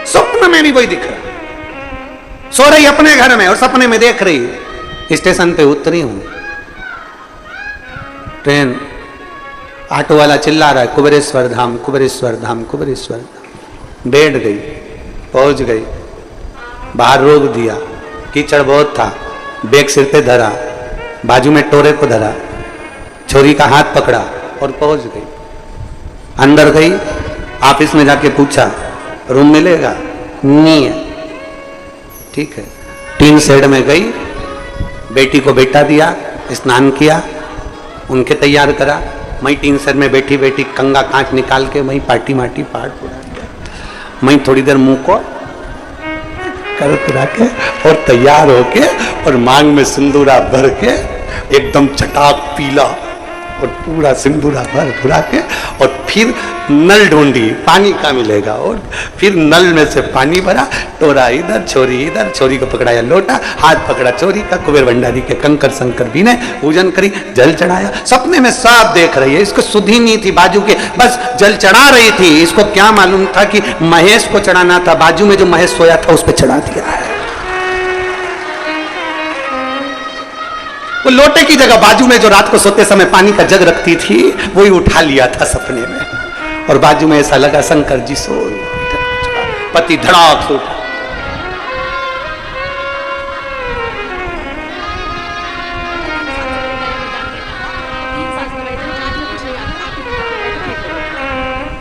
स्वप्न में भी वही दिख रहा। सो रही अपने घर में और सपने में देख रही। स्टेशन पे उतरी हूं, ट्रेन, ऑटो वाला चिल्ला रहा है कुबेरेश्वर धाम, कुबेरेश्वर धाम, कुबेरेश्वर धाम। बैठ गई, पहुंच गई, बाहर रोक दिया, कीचड़ बहुत था, बैग सिर पे धरा, बाजू में टोरे को धरा, छोरी का हाथ पकड़ा और पहुंच गई। अंदर गई, ऑफिस में जाके पूछा रूम मिलेगा? नहीं है। ठीक है, टीन शेड में गई, बेटी को बेटा दिया, स्नान किया, उनके तैयार करा, मैं टीन शेड में बैठी बैठी कंगा कांच निकाल के वहीं पार्टी माटी पाड़ पुरा दिया। मैं थोड़ी देर मुंह को कर पुरा के और तैयार होके और मांग में सिंदूरा भर के एकदम चटाक पीला और पूरा सिंदूरा भर भुरा के और फिर नल ढूंढी पानी का मिलेगा, और फिर नल में से पानी भरा, टोरा इधर, छोरी को पकड़ाया लोटा, हाथ पकड़ा छोरी का, कुबेर भंडारी के कंकर शंकर भी ने पूजन करी, जल चढ़ाया। सपने में सब देख रही है, इसको सुधी नहीं थी बाजू के, बस जल चढ़ा रही थी। इसको क्या मालूम था कि महेश को चढ़ाना था, बाजू में जो महेश सोया था उस पर चढ़ा दिया है। वो लोटे की जगह बाजू में जो रात को सोते समय पानी का जग रखती थी वही उठा लिया था सपने में, और बाजू में ऐसा लगा शंकर जी सो, पति धड़ाक से उठा,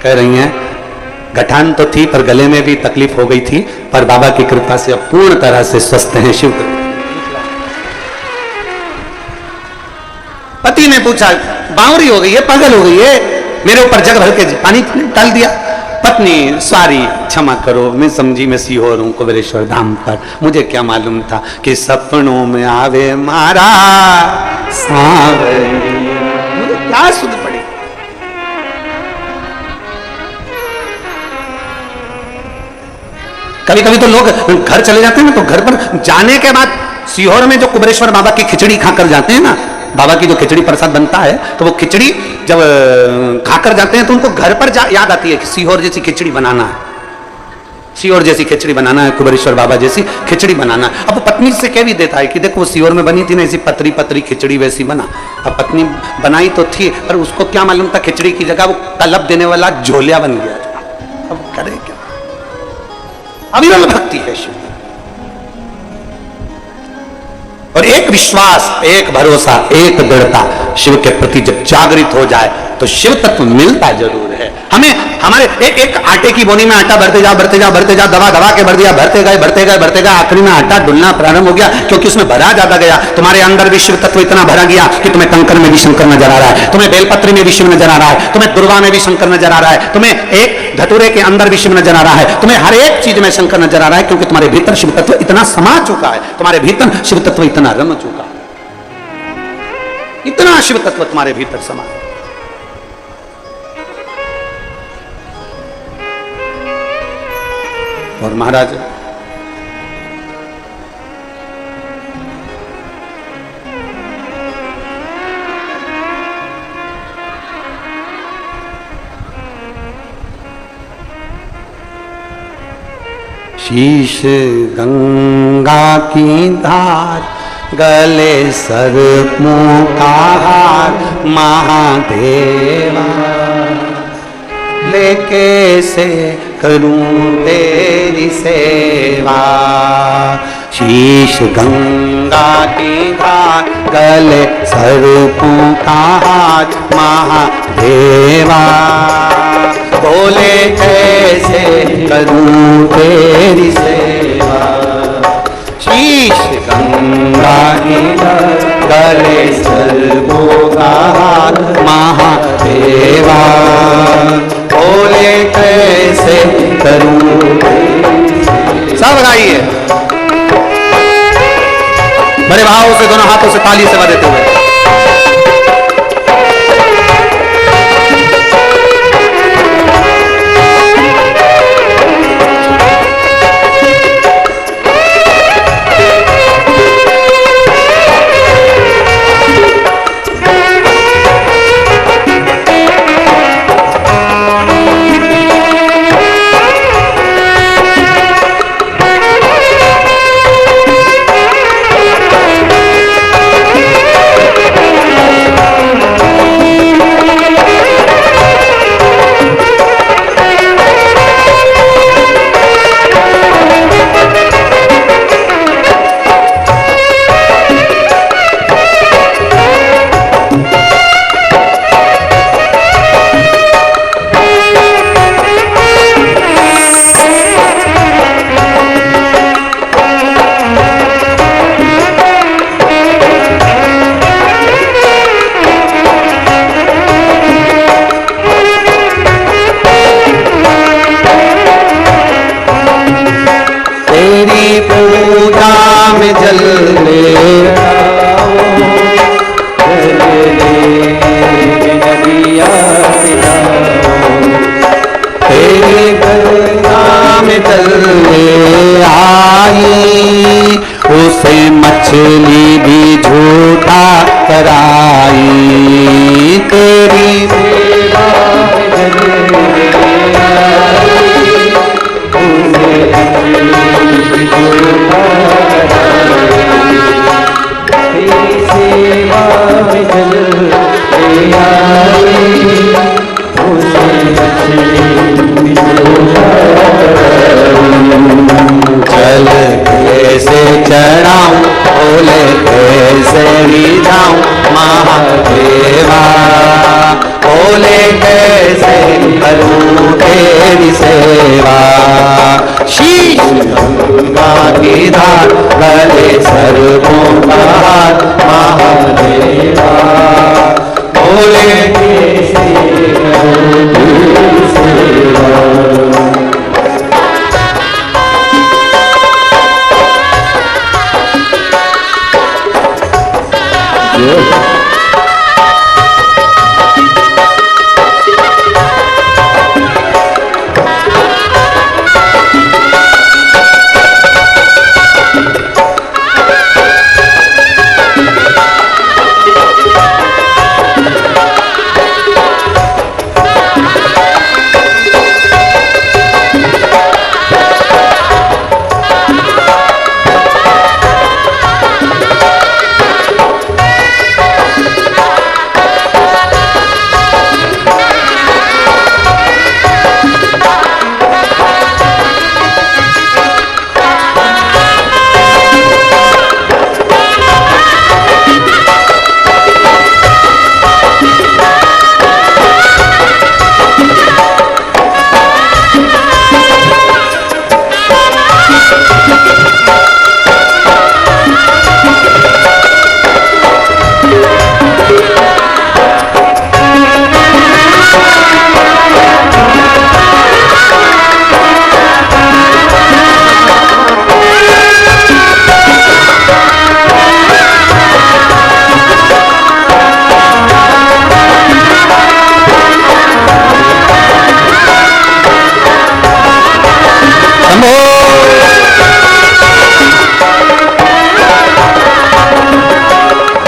कह रही हैं गठान तो थी पर गले में भी तकलीफ हो गई थी, पर बाबा की कृपा से अब पूर्ण तरह से स्वस्थ हैं। शिव पति ने पूछा, बावरी हो गई है, पागल हो गई है, मेरे ऊपर जग भर के पानी डाल दिया। पत्नी, सॉरी, क्षमा करो, मैं समझी मैं सीहोर हूं कुबेरेश्वर धाम पर, मुझे क्या मालूम था कि सपनों में आवे मारा सांवरिया। मुझे क्या सुध पड़ी। कभी कभी तो लोग घर चले जाते हैं ना, तो घर पर जाने के बाद सीहोर में जो कुबेरेश्वर बाबा की खिचड़ी खाकर जाते हैं ना, बाबा की जो खिचड़ी प्रसाद बनता है, तो वो खिचड़ी जब खाकर जाते हैं तो उनको घर पर याद आती है कि सीहोर जैसी खिचड़ी बनाना है, सीहोर जैसी खिचड़ी बनाना है, कुबेरेश्वर बाबा जैसी खिचड़ी बनाना है। अब वो पत्नी से कह भी देता है कि देखो वो सीहोर में बनी थी ना, ऐसी पतरी पतरी खिचड़ी वैसी बना। अब पत्नी बनाई तो थी, पर उसको क्या मालूम था खिचड़ी की जगह वो तलब देने वाला झोलिया बन गया। अब करे क्या, अविरल भक्ति है शिव। और एक विश्वास, एक भरोसा, एक दृढ़ता शिव के प्रति जब जागृत हो जाए तो शिव तत्व मिलता जरूर है हमें। हमारे एक आटे की बोनी में आटा भरते जाओ भरते जाओ भरते जाओ, दबा दबा के भर दिया, भरते गए भरते गए भरते गए, आखिरी में आटा डुलना प्रारंभ हो गया, क्योंकि उसमें भरा ज्यादा गया। तुम्हारे अंदर भी शिव तत्व इतना भरा गया कि तुम्हें कंकर में भी शंकर नजर आ रहा है, तुम्हें बेलपत्री में भी शिव नजर आ रहा है, तुम्हें दुर्वा में भी शंकर नजर आ रहा है, तुम्हें एक धतूरे के अंदर भी शिव नजर आ रहा है, तुम्हें हर एक चीज में शंकर नजर आ रहा है, क्योंकि तुम्हारे भीतर शिव तत्व इतना समा चुका है, तुम्हारे भीतर शिव तत्व इतना रम चुका है, इतना शिव तत्व तुम्हारे भीतर समा है। और महाराज शीश गंगा की धार, गले सर्पों का हार, महादेवा लेके से करूं तेरी सेवा। शीश गंगा की धार, गले सर्पों का हार, महादेवा बोले कैसे करूं तेरी सेवा। शीश गंगा की गले सर्पों का हार, महादेवा बोले कैसे करूं। सब गाइए बड़े भाव से, दोनों हाथों से ताली से बजाते हुए। मछली भी झूठा कराई, तेरी सेवा चल कैसे चढ़ाऊं, बोले कैसे ही जाऊं, महादेवा बोले कैसे करूं महादेवा। शीश गंगा की धार गले सर्पों का हार महादेवा। भोले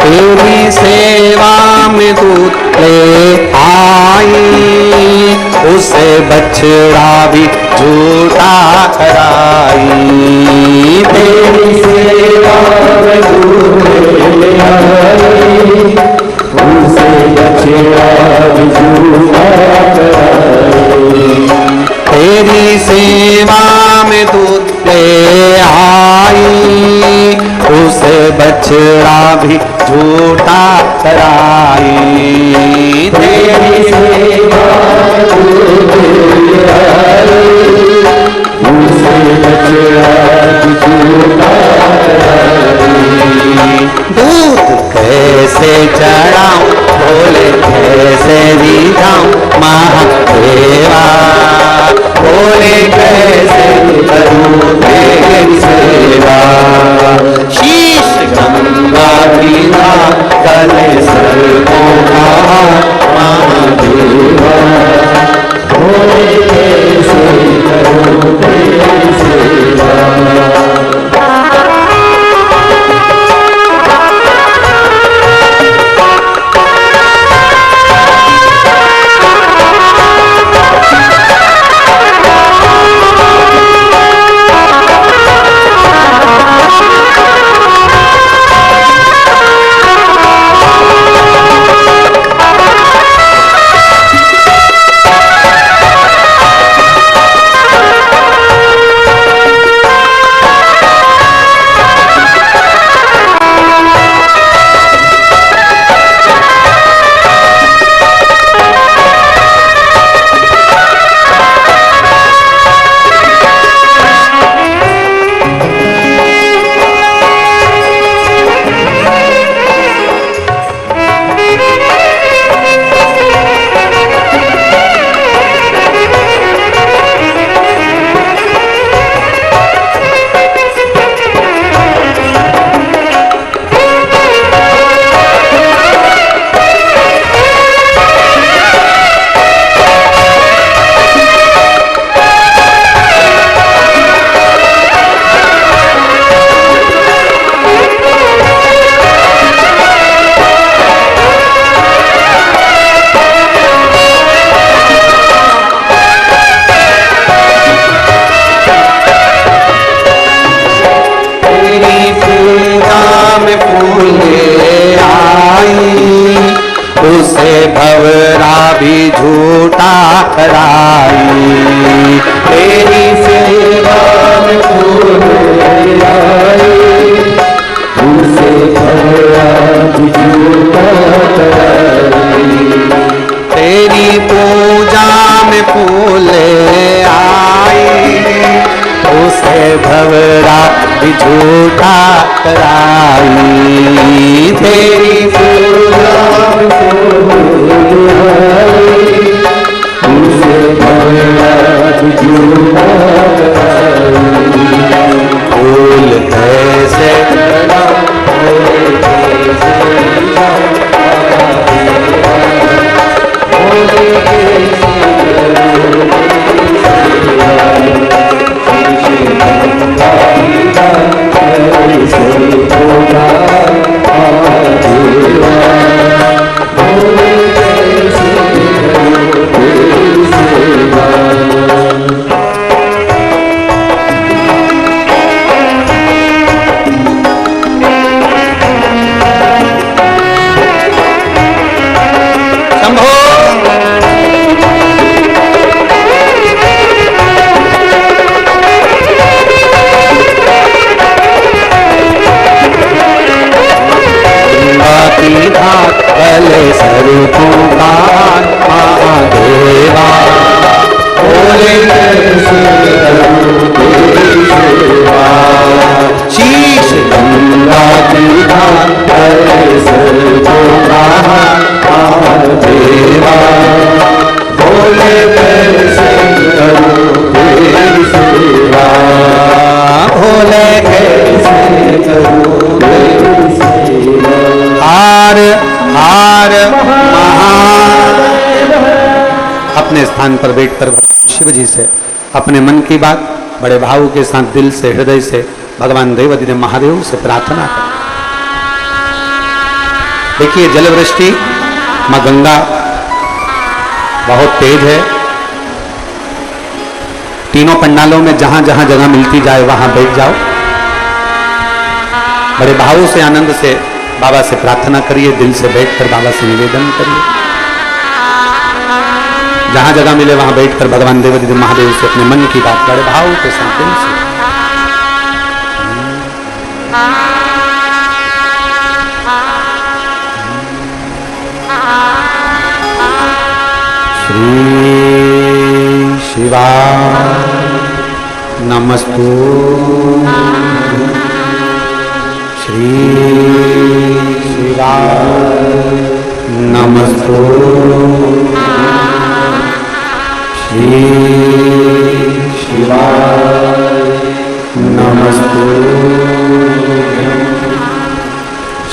तेरी सेवा में दूत ले आई, उसे बछड़ा भी झूठा कराई। तेरी सेवा में दूत ले आई, उसे बछड़ा भी झूठा कराई। तेरी सेवा में दूत ले आई, उसे बछड़ा भी झूठा कराई। तेरी सेवा उसे बछड़ा भी झूठा कराई। दूध कैसे चढ़ाऊं बोले कैसे दिखाऊं महादेवा। बोले कैसे करूं तेरी सेवा। शीश गंगा की धार गले सर्पों का हार महादेवा। बोले कैसे करूं तेरी सेवा। भवरा झूठा कराई, तेरी पूजा तुझसे भवरा झूठा कराई, फूल कैसे महादेवा बोले शीश गंगा की महादेवा बोले कैसे करूं तेरी सेवा, बोले कैसे करूं तेरी सेवा। हार हार अपने स्थान पर बैठकर शिव जी से अपने मन की बात बड़े भाव के साथ दिल से हृदय से भगवान देवाधिदेव महादेव से प्रार्थना कर। देखिए जलवृष्टि मां गंगा बहुत तेज है। तीनों पंडालों में जहां जहां जगह मिलती जाए वहां बैठ जाओ, बड़े भाव से आनंद से बाबा से प्रार्थना करिए, दिल से बैठकर बाबा से निवेदन करिए। जहां जगह मिले वहां बैठकर भगवान देवाधिदेव महादेव से अपने मन की बात बड़े भाव के साथ दिल से। श्री शिवा नमस्तु, श्री शिवा नमस्तु, श्री शिवा नमस्तु,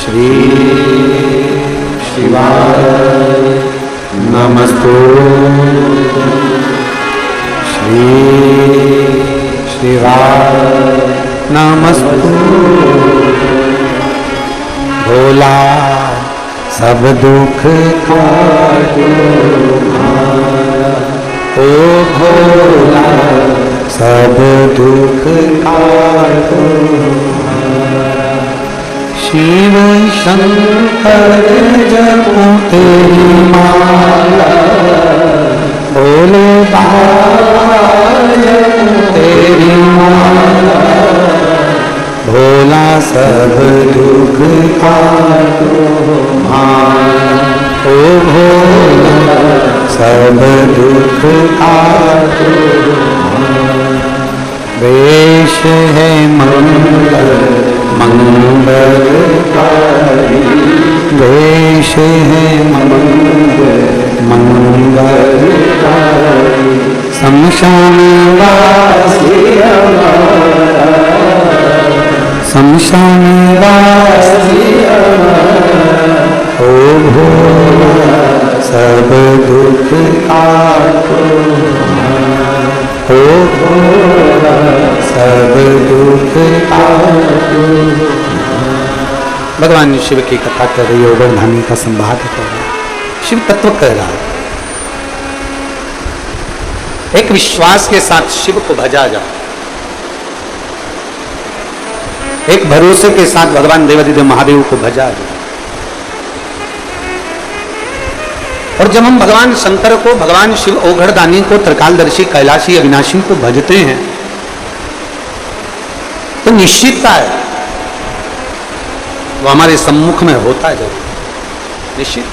श्री शिवा नमस्तु, श्री शिवा नमस्तु। भोला सब दुख काटो भारा, ओ भोला सब दुख काटो भारा, शिव शंकर जपो तेरी माला, भोले बाबा जपो तेरी माला, भोला सब दुख काटो भारा, ओ भोला सब दुख काटो भारा। वेश है मंगल मंगलकारी, वेश है मंगल मंगलकारी, शमशान वासी हमारा, शमशान वासी हमारा, ओ भोला सब दुख काटो भारा, ओ भोला सब दुख काटो। भगवान शिव की कथा कर रही है, गोवर्धनी का संवाद कर रहा है, शिव तत्व कह रहा है। एक विश्वास के साथ शिव को भजा जाओ, एक भरोसे के साथ भगवान देवाधिदेव महादेव को भजा जाओ। और जब हम भगवान शंकर को, भगवान शिव ओघड़दानी को, त्रिकालदर्शी कैलाशी अविनाशी को भजते हैं तो निश्चितता है वो हमारे सम्मुख में होता है जरूर, निश्चित।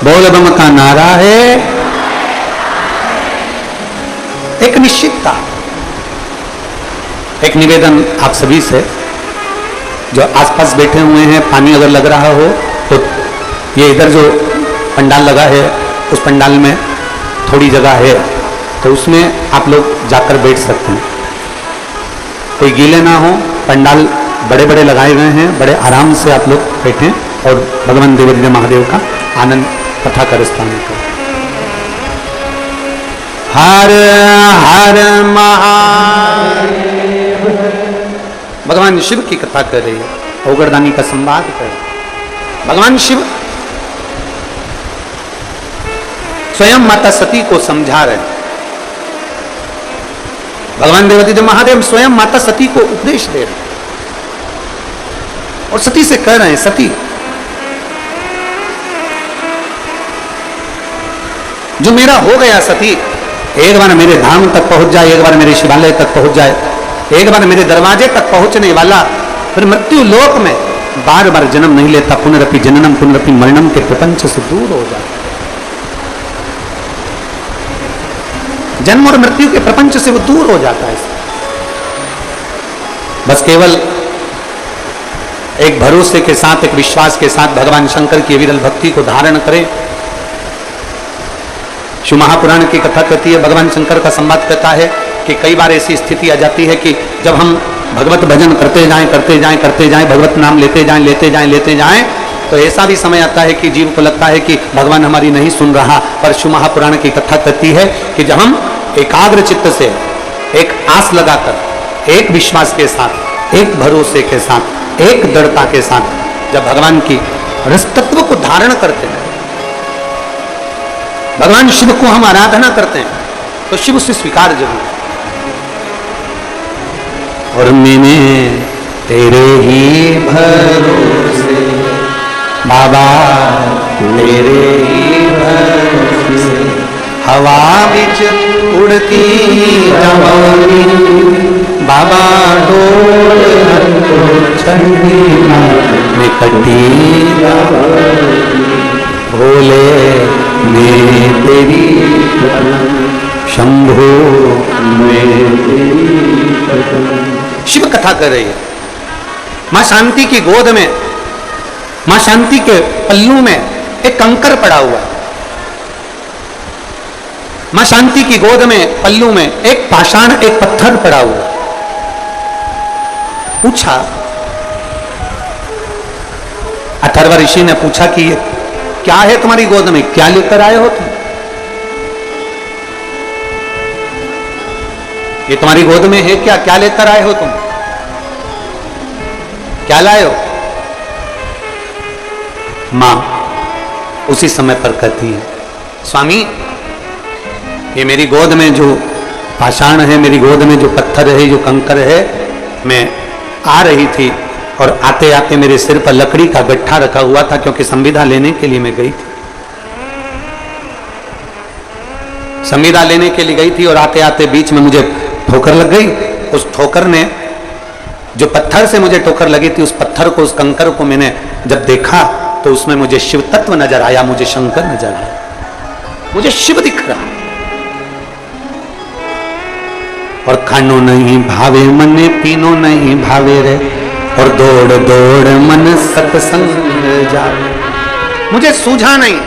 बोल बम का नारा है, एक निश्चितता। एक निवेदन आप सभी से, जो आसपास बैठे हुए हैं, पानी अगर लग रहा हो तो ये इधर जो पंडाल लगा है उस पंडाल में थोड़ी जगह है, तो उसमें आप लोग जाकर बैठ सकते हैं। कोई गीले ना हो, पंडाल बड़े बड़े लगाए गए हैं, बड़े आराम से आप लोग बैठें और भगवान देवादिदेव महादेव का आनंद कथा कर स्थान करें। हर हर महादेव। भगवान शिव की कथा कर रही है, ओगरदानी का संवाद कर रही है। भगवान शिव स्वयं माता सती को समझा रहे हैं। भगवान देवादिदेव महादेव स्वयं माता सती को उपदेश दे रहे हैं और सती से कह रहे हैं, सती जो मेरा हो गया, सती एक बार मेरे धाम तक पहुंच जाए, एक बार मेरे शिवालय तक पहुंच जाए, एक बार मेरे दरवाजे तक पहुंचने वाला फिर मृत्यु लोक में बार बार जन्म नहीं लेता, पुनरपि जननम पुनरपि मरणम के प्रपंच से दूर हो जाए। जन्म और मृत्यु के प्रपंच से वो दूर हो जाता है। बस केवल एक भरोसे के साथ, एक विश्वास के साथ भगवान शंकर की विरल भक्ति को धारण करें। शिव महापुराण की कथा कहती है, भगवान शंकर का संवाद कहता है कि कई बार ऐसी स्थिति आ जाती है कि जब हम भगवत भजन करते जाएं, भगवत नाम लेते जाएं, तो ऐसा भी समय आता है कि जीव को लगता है कि भगवान हमारी नहीं सुन रहा। पर शिव महापुराण की कथा कहती है कि जब हम एकाग्र चित्त से, एक आस लगाकर, एक विश्वास के साथ, एक भरोसे के साथ, एक दृढ़ता के साथ जब भगवान की रस तत्व को धारण करते हैं, भगवान शिव को हम आराधना करते हैं, तो शिव उसे स्वीकार जरूर। और मैंने तेरे ही भरोसे बाबा, तेरे ही भरोसे हवा बिच उड़ती जवानी बाबा, डोल छंडी में कटी भोले में तेरी शंभो में तेरी। शिव कथा कर रही है। मां शांति की गोद में, मां शांति के पल्लू में एक कंकर पड़ा हुआ है। मां शांति की गोद में, पल्लू में एक पाषाण, एक पत्थर पड़ा हुआ। पूछा, अथर्व ऋषि ने पूछा कि ये क्या है तुम्हारी गोद में, क्या लेकर आए हो तुम? ये तुम्हारी गोद में है क्या, क्या लेकर आए हो तुम, क्या लाए हो? मां उसी समय पर कहती है, स्वामी ये मेरी गोद में जो पाषाण है, मेरी गोद में जो पत्थर है, जो कंकर है, मैं आ रही थी और आते आते मेरे सिर पर लकड़ी का गट्ठा रखा हुआ था, क्योंकि संविदा लेने के लिए मैं गई थी। संविदा लेने के लिए गई थी और आते आते बीच में मुझे ठोकर लग गई। उस ठोकर ने, जो पत्थर से मुझे ठोकर लगी थी, उस पत्थर को, उस कंकर को मैंने जब देखा तो उसमें मुझे शिव तत्व नजर आया, मुझे शंकर नजर आया, मुझे शिव दिख रहा। और खानो नहीं भावे मने, पीनो नहीं भावे रे, और दौड़ दौड़ मन सत्संग जाए। मुझे सूझा नहीं,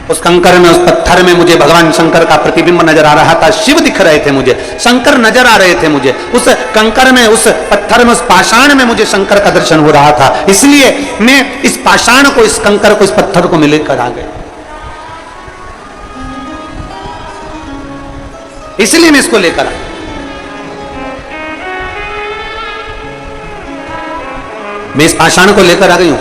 उस कंकर में, उस पत्थर में मुझे भगवान शंकर का प्रतिबिंब नजर आ रहा था, शिव दिख रहे थे मुझे, शंकर नजर आ रहे थे मुझे। उस कंकर में, उस पत्थर में, उस पाषाण में मुझे शंकर का दर्शन हो रहा था। इसलिए मैं इस पाषाण को, इस कंकर को, इस पत्थर को मैं लेकर आ गया। इसलिए मैं इसको लेकर आया। मैं इस पाषाण को लेकर आ गई हूं।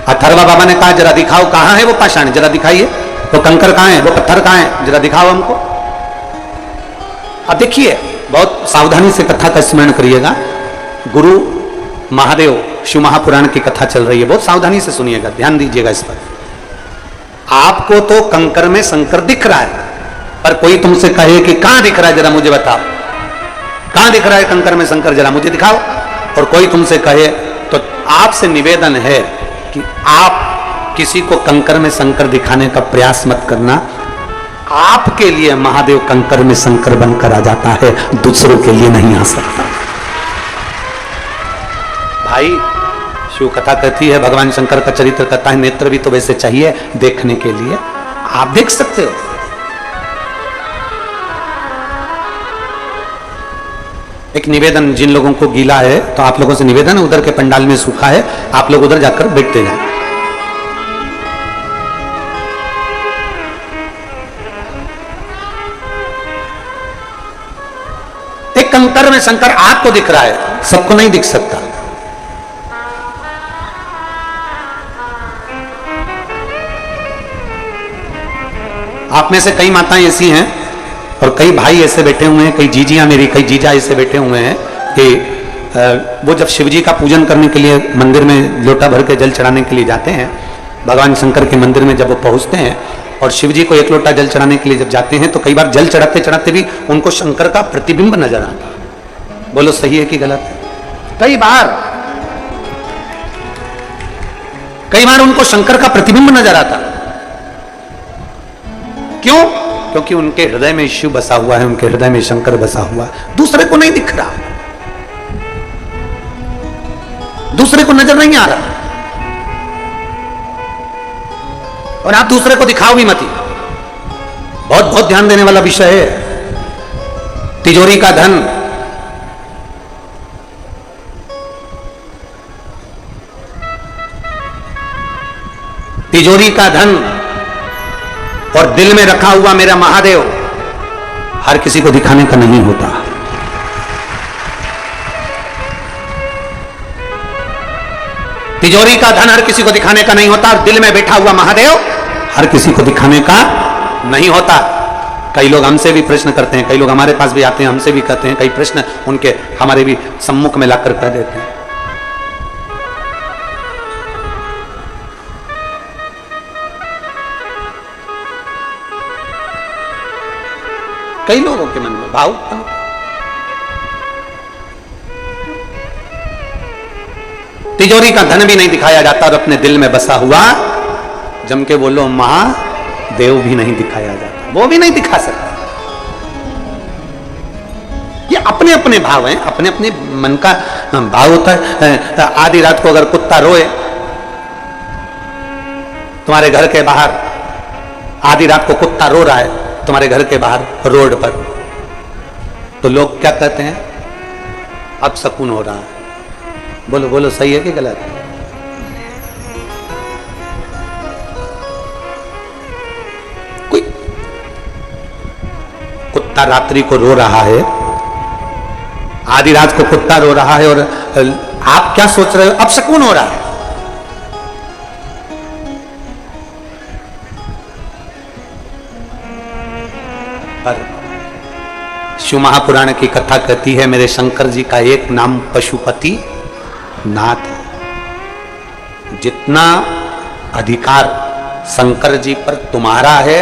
अथर्वा बाबा ने कहा, जरा दिखाओ कहां है वो पाषाण, जरा दिखाइए, वो कंकर कहां है, वो पत्थर कहां है, जरा दिखाओ हमको। अब देखिए, बहुत सावधानी से कथा का स्मरण करिएगा। गुरु महादेव शिव महापुराण की कथा चल रही है, बहुत सावधानी से सुनिएगा, ध्यान दीजिएगा इस पर। आपको तो कंकर में शंकर दिख रहा है, पर कोई तुमसे कहे कि कहां दिख रहा है, जरा मुझे बताओ, कहां दिख रहा है कंकर में शंकर, जरा मुझे दिखाओ। और कोई तुमसे कहे तो आपसे निवेदन है कि आप किसी को कंकर में शंकर दिखाने का प्रयास मत करना। आपके लिए महादेव कंकर में शंकर बनकर आ जाता है, दूसरों के लिए नहीं आ सकता। भाई शिव कथा कहती है, भगवान शंकर का चरित्र कहता है, नेत्र भी तो वैसे चाहिए देखने के लिए। आप देख सकते हो। एक निवेदन, जिन लोगों को गीला है तो आप लोगों से निवेदन है, उधर के पंडाल में सूखा है, आप लोग उधर जाकर बैठते जाए। एक कंकर में शंकर आपको दिख रहा है, सबको नहीं दिख सकता। आप में से कई माताएं ऐसी हैं और कई भाई ऐसे बैठे हुए हैं, कई जीजियां मेरी, कई जीजा ऐसे बैठे हुए हैं कि वो जब शिव जी का पूजन करने के लिए मंदिर में लोटा भर के जल चढ़ाने के लिए जाते हैं, भगवान शंकर के मंदिर में जब वो पहुंचते हैं और शिव जी को एक लोटा जल चढ़ाने के लिए जब जाते हैं तो कई बार जल चढ़ाते चढ़ाते भी उनको शंकर का प्रतिबिंब नजर आता है। बोलो सही है कि गलत है? कई बार उनको शंकर का प्रतिबिंब नजर आता। क्यों? क्योंकि उनके हृदय में शिव बसा हुआ है, उनके हृदय में शंकर बसा हुआ है, दूसरे को नहीं दिख रहा, दूसरे को नजर नहीं आ रहा। और आप दूसरे को दिखाओ भी मत। बहुत बहुत ध्यान देने वाला विषय है। तिजोरी का धन, तिजोरी का धन और दिल में रखा हुआ मेरा महादेव हर किसी को दिखाने का नहीं होता। तिजोरी का धन हर किसी को दिखाने का नहीं होता और दिल में बैठा हुआ महादेव हर किसी को दिखाने का नहीं होता। कई लोग हमसे भी प्रश्न करते हैं, कई लोग हमारे पास भी आते हैं, हमसे भी कहते हैं, कई प्रश्न उनके हमारे भी सम्मुख में लाकर कह देते हैं। कई लोगों के मन में भाव, तिजोरी का धन भी नहीं दिखाया जाता और अपने दिल में बसा हुआ जम के बोलो महादेव भी नहीं दिखाया जाता, वो भी नहीं दिखा सकता। ये अपने अपने भाव हैं, अपने अपने मन का भाव होता है। आधी रात को अगर कुत्ता रोए तुम्हारे घर के बाहर, आधी रात को कुत्ता रो रहा है तुम्हारे घर के बाहर रोड पर, तो लोग क्या कहते हैं? अब सुकून हो रहा है। बोलो बोलो सही है कि गलत है? कोई कुत्ता रात्रि को रो रहा है, आधी रात को कुत्ता रो रहा है और आप क्या सोच रहे हो? अब सुकून हो रहा है। पर शिव महापुराण की कथा कहती है, मेरे शंकर जी का एक नाम पशुपति नाथ है। जितना अधिकार शंकर जी पर तुम्हारा है,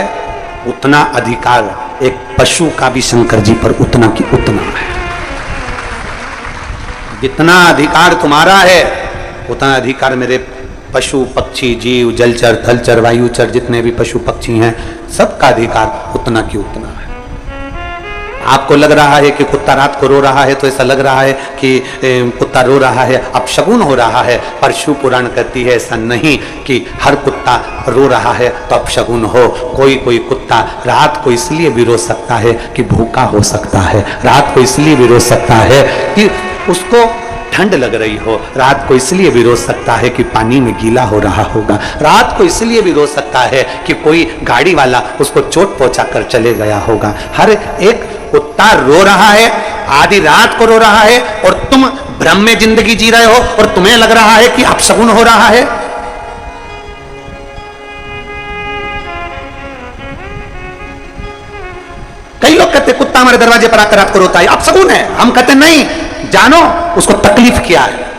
उतना अधिकार एक पशु का भी शंकर जी पर उतना की उतना है। जितना अधिकार तुम्हारा है, उतना अधिकार मेरे पशु पक्षी जीव जलचर थलचर वायुचर जितने भी पशु पक्षी हैं, सबका अधिकार उतना की उतना है। आपको लग रहा है कि कुत्ता रात को रो रहा है तो ऐसा लग रहा है कि कुत्ता रो रहा है अपशगुन हो रहा है, पर शिव पुराण कहती है ऐसा नहीं कि हर कुत्ता रो रहा है तो अपशगुन हो। कोई कोई कुत्ता रात को इसलिए भी रो सकता है कि भूखा हो सकता है, रात को इसलिए भी रो सकता है कि उसको ठंड लग रही हो, रात को इसलिए भी रो सकता है कि पानी में गीला हो रहा होगा, रात को इसलिए भी रो सकता है कि कोई गाड़ी वाला उसको चोट पहुंचा कर चले गया होगा। हर एक कुत्ता रो रहा है, आधी रात को रो रहा है, और तुम भ्रम में जिंदगी जी रहे हो और तुम्हें लग रहा है कि अपशगुन हो रहा है। कई लोग कहते कुत्ता हमारे दरवाजे पर आकर रात को रोता है अपशगुन है। हम कहते नहीं, जानो उसको तकलीफ क्या है,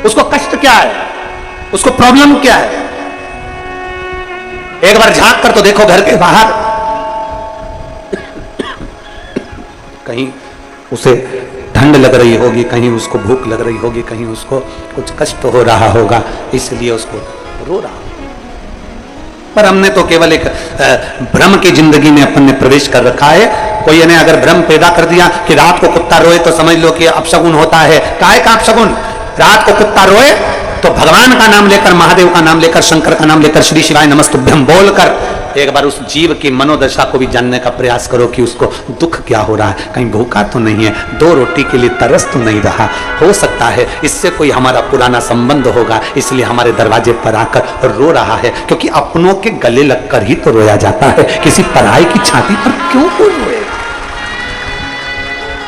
उसको कष्ट क्या है, उसको प्रॉब्लम क्या है। एक बार झांक कर तो देखो घर के बाहर, कहीं उसे ठंड लग रही होगी, कहीं उसको भूख लग रही होगी, कहीं उसको कुछ कष्ट हो रहा होगा, इसलिए उसको रो रहा। पर हमने तो केवल एक भ्रम की जिंदगी में अपन ने प्रवेश कर रखा है। कोई ने अगर भ्रम पैदा कर दिया कि रात को कुत्ता रोए तो समझ लो कि अपशगुन होता है। काहे का अपशगुन? रात को कुत्ता रोए तो भगवान का नाम लेकर, महादेव का नाम लेकर, शंकर का नाम लेकर, श्री शिवाय नमस्तुभ्यम बोलकर एक बार उस जीव की मनोदशा को भी जानने का प्रयास करो कि उसको दुख क्या हो रहा है। कहीं भूखा तो नहीं है, 2 रोटी के लिए तरस तो नहीं रहा। हो सकता है इससे कोई हमारा पुराना संबंध होगा, इसलिए हमारे दरवाजे पर आकर रो रहा है। क्योंकि अपनों के गले लगकर ही तो रोया जाता है, किसी पराई की छाती पर क्यों कोई रोए?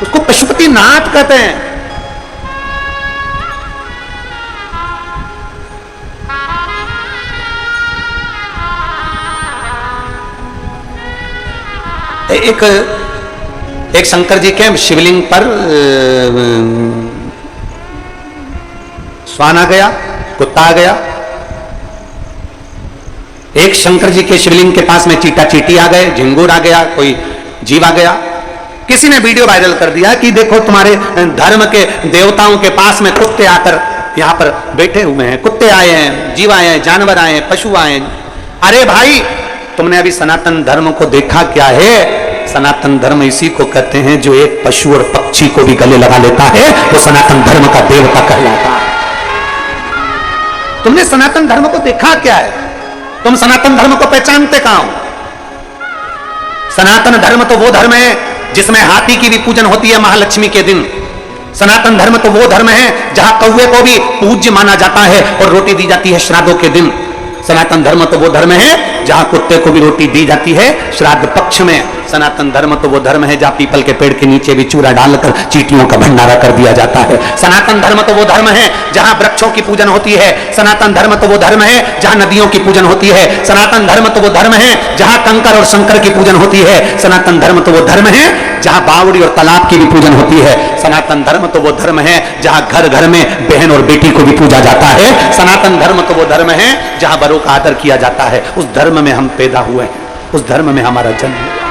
उसको पशुपति नाथ कहते हैं। एक शंकर जी के शिवलिंग पर श्वान आ गया, कुत्ता आ गया। एक शंकर जी के शिवलिंग के पास में चीटा चीटी आ गए, झिंगुर आ गया, कोई जीव आ गया। किसी ने वीडियो वायरल कर दिया कि देखो तुम्हारे धर्म के देवताओं के पास में कुत्ते आकर यहां पर बैठे हुए हैं, कुत्ते आए हैं, जीव आए हैं, जानवर आए हैं, पशु आए हैं। अरे भाई, तुमने अभी सनातन धर्म को देखा क्या है? सनातन धर्म इसी को कहते हैं जो एक पशु और पक्षी को भी गले लगा लेता है, वो सनातन धर्म का देवता कहलाता है। तुमने सनातन धर्म को देखा क्या है? तुम सनातन धर्म को पहचानते कहां हो? सनातन धर्म तो वो धर्म है जिसमें हाथी की भी पूजन होती है महालक्ष्मी के दिन। सनातन धर्म तो वो धर्म है जहां कौवे को भी पूज्य माना जाता है और रोटी दी जाती है श्राद्धों के दिन। सनातन धर्म तो वो धर्म है जहां कुत्ते को भी रोटी दी जाती है श्राद्ध पक्ष में। सनातन धर्म तो वो धर्म है जहां पीपल के पेड़ के नीचे भी चूरा डालकर चींटियों का भंडारा कर दिया जाता है। सनातन धर्म तो वो धर्म है जहां वृक्षों की पूजन होती है। सनातन धर्म तो वो धर्म है जहां नदियों की पूजन होती है। सनातन धर्म तो वो धर्म है जहां कंकर और शंकर की पूजन होती है। सनातन धर्म तो वो धर्म है जहां बावड़ी और तालाब की भी पूजन होती है। सनातन धर्म तो वो धर्म है जहां घर घर में बहन और बेटी को भी पूजा जाता है। सनातन धर्म तो वो धर्म है जहां बड़ों का आदर किया जाता है। उस धर्म में हम पैदा हुए हैं, उस धर्म में हमारा जन्म हुआ।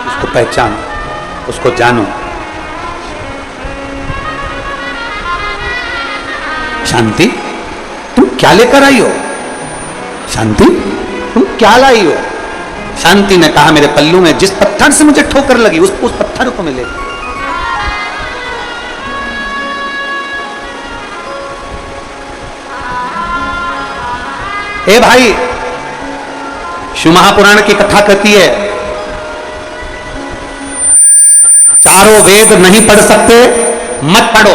उसको पहचानो, उसको जानो। शांति, तुम क्या लेकर आई हो? शांति, तुम क्या लाई हो? शांति ने कहा मेरे पल्लू में जिस पत्थर से मुझे ठोकर लगी उस पत्थर को मिले। ए भाई, शिव महापुराण की कथा कहती है चारों वेद नहीं पढ़ सकते मत पढ़ो।